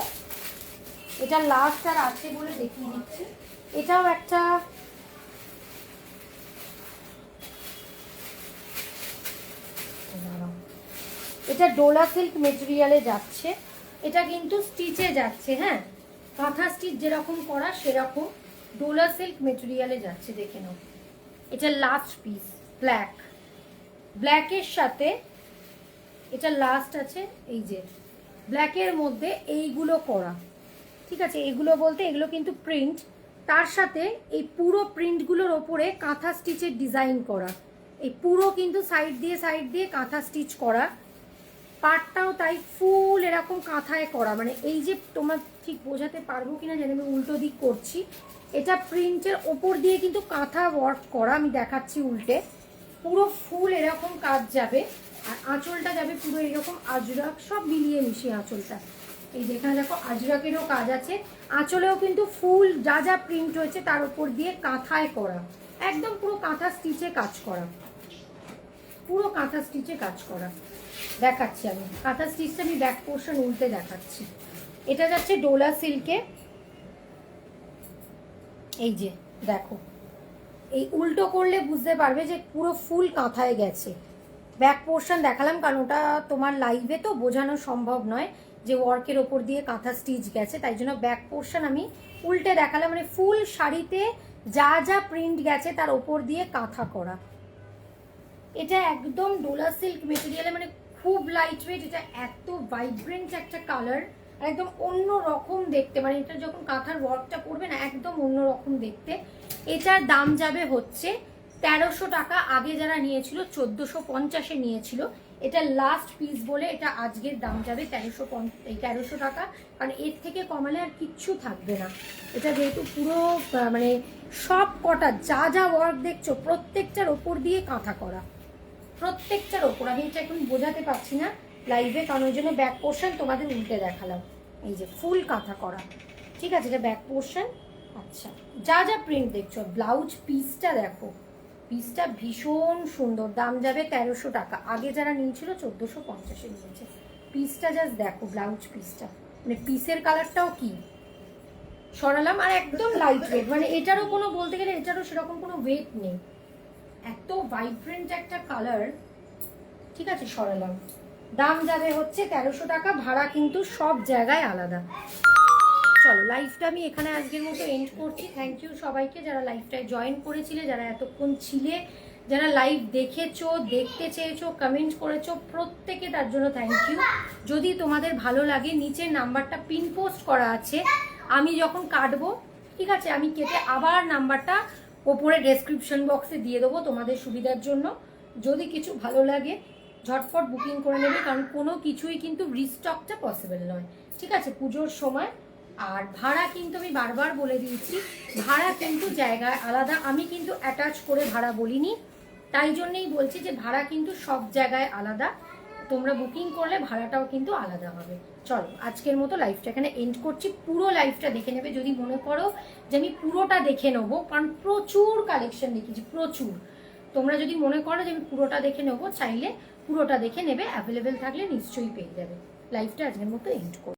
এটা লাস্ট আর আছে বলে দেখিয়ে দিচ্ছি। এটাও একটা এটা ডোলা সিল্ক মেটেরিয়ালে যাচ্ছে, এটা কিন্তু স্টিচে যাচ্ছে। হ্যাঁ, কাঁথা স্টিচ যেরকম করা সেরকম ডোলা সিল্ক মেটেরিয়ালে যাচ্ছে, দেখে নাও। এটা লাস্ট পিস, ব্ল্যাক, ব্ল্যাকের সাথে এটা লাস্ট আছে। এই যে ব্ল্যাকের মধ্যে এইগুলো করা, ঠিক আছে, এগুলো বলতে এগুলো কিন্তু প্রিন্ট, তার সাথে এই পুরো প্রিন্টগুলোর ওপরে কাঁথা স্টিচের ডিজাইন করা, এই পুরো কিন্তু সাইড দিয়ে কাঁথা স্টিচ করা। পাটটাও তাই ফুল এরকম কাঁথায় করা, মানে এই যে তোমার ঠিক বোঝাতে পারবো কিনা জানি, আমি উল্টো দিক করছি, এটা প্রিন্টের ওপর দিয়ে কিন্তু কাঁথা ওয়ার্ক করা, আমি দেখাচ্ছি উল্টে, পুরো ফুল এরকম কাজ যাবে। আর আঁচলটা যাবে পুরো এরকম আজরাক, সব মিলিয়ে মিশিয়ে আঁচলটা, এই যেখানে দেখো আজরাকেরও কাজ আছে, আঁচলেও কিন্তু ফুল যা যা প্রিন্ট হয়েছে তার উপর দিয়ে কাঁথায় করা, একদম পুরো কাঁথা স্টিচে কাজ করা, পুরো কাঁথা স্টিচে কাজ করা। দেখাচ্ছি আমি কাঁথা স্টিচটা, আমি ব্যাক পোর্শন উল্টে দেখাচ্ছি। এটা যাচ্ছে ডোলা সিল্কে, এই যে দেখো এই উল্টো করলে বুঝতে পারবে যে পুরো ফুল কাঁথায় গেছে। ব্যাক পোর্শন দেখালাম কারণ ওটা তোমার লাইভে তো বোঝানো সম্ভব নয় যে ওয়ার্কের ওপর দিয়ে কাঁথা স্টিচ গেছে, তাই জন্য ব্যাক পোর্শন আমি উল্টে দেখালাম, মানে ফুল শাড়িতে যা যা প্রিন্ট গেছে তার ওপর দিয়ে কাঁথা করা। এটা একদম ডোলা সিল্ক মেটেরিয়ালে, মানে খুব লাইট ওয়েট, এটা এত ভাইব্রেন্ট একটা কালার, একদম অন্য রকম দেখতে, মানে এটা যখন কাঁথার ওয়ার্কটা পড়বে না একদম অন্য রকম দেখতে। এটার দাম যাবে হচ্ছে 1300 টাকা। আগে যারা নিয়েছিল 1450-এ নিয়েছিল, এটা লাস্ট পিস বলে এটা আজকের দাম যাবে 1300 টাকা, কারণ এর থেকে কমালে আর কিচ্ছু থাকবে না। এটা যেহেতু পুরো মানে সব কটা যা যা ওয়ার্ক দেখছো প্রত্যেকটার ওপর দিয়ে কাঁথা করা, প্রত্যেকটার ওপর। আমি এটা এখন বোঝাতে পারছি না লাইভে, কারণ ওই জন্য ব্যাক পোর্শন তোমাদের উল্টে দেখালাম। এই যে ফুল কাঁথা করা, ঠিক আছে, এটা ব্যাক পোর্শন। আচ্ছা, যা যা প্রিন্ট দেখছো, ব্লাউজ পিসটা দেখো, পিসটা ভীষণ সুন্দর, দাম যাবে 1300 টাকা। আগে যারা নিয়েছিল 1450-এ নিয়েছে। পিসটা জাস্ট দেখো, ব্লাউজ পিসটা, মানে পিসের কালারটাও কি সরালাম, আর একদম লাইট ওয়েট, মানে এটারও কোনো বলতে গেলে এটারও সেরকম কোনো ওয়েট নেই, এত ভাইব্রেন্ট একটা কালার। ঠিক আছে, সরালাম। দাম যাবে হচ্ছে 1300 টাকা, ভাড়া কিন্তু সব জায়গায় আলাদা। চলো লাইভটা আমি এখানে আজকের মতো এন্ড করছি। থ্যাংক ইউ সবাইকে যারা লাইভটায় জয়েন করেছিলে, যারা এতক্ষণ ছিলে, যারা লাইভ দেখেছো, দেখতে চেয়েছো, কমেন্ট করেছো, প্রত্যেকে তার জন্য থ্যাংক ইউ। যদি তোমাদের ভালো লাগে নিচের নাম্বারটা পিন পোস্ট করা আছে, আমি যখন কাটবো, ঠিক আছে, আমি কেটে আবার নাম্বারটা ওপরে ডেসক্রিপশন বক্সে দিয়ে দেবো তোমাদের সুবিধার জন্য। যদি কিছু ভালো লাগে ঝটফট বুকিং করে নেবে, কারণ কোনো কিছুই কিন্তু রিস্টকটা পসিবল নয়, ঠিক আছে, পুজোর সময়। আর ভাড়া কিন্তু আমি বারবার বলে দিয়েছি, ভাড়া কিন্তু জায়গায় আলাদা, আমি কিন্তু অ্যাটাচ করে ভাড়া বলিনি, তাই জন্যই বলছি যে ভাড়া কিন্তু সব জায়গায় আলাদা, তোমরা বুকিং করলে ভাড়াটাও কিন্তু আলাদা হবে। চলো আজকের মতো লাইভটা এখানে এন্ড করছি। পুরো লাইভটা দেখে নেবে যদি মনে করো যে আমি পুরোটা দেখে নেবো, কারণ প্রচুর কালেকশন দেখেছি, প্রচুর। তোমরা যদি মনে করো যে আমি পুরোটা দেখে নেবো, চাইলে পুরোটা দেখে নেবে, অ্যাভেলেবেল থাকলে নিশ্চয়ই পেয়ে যাবে। লাইভটা আজকের মতো এন্ড করো।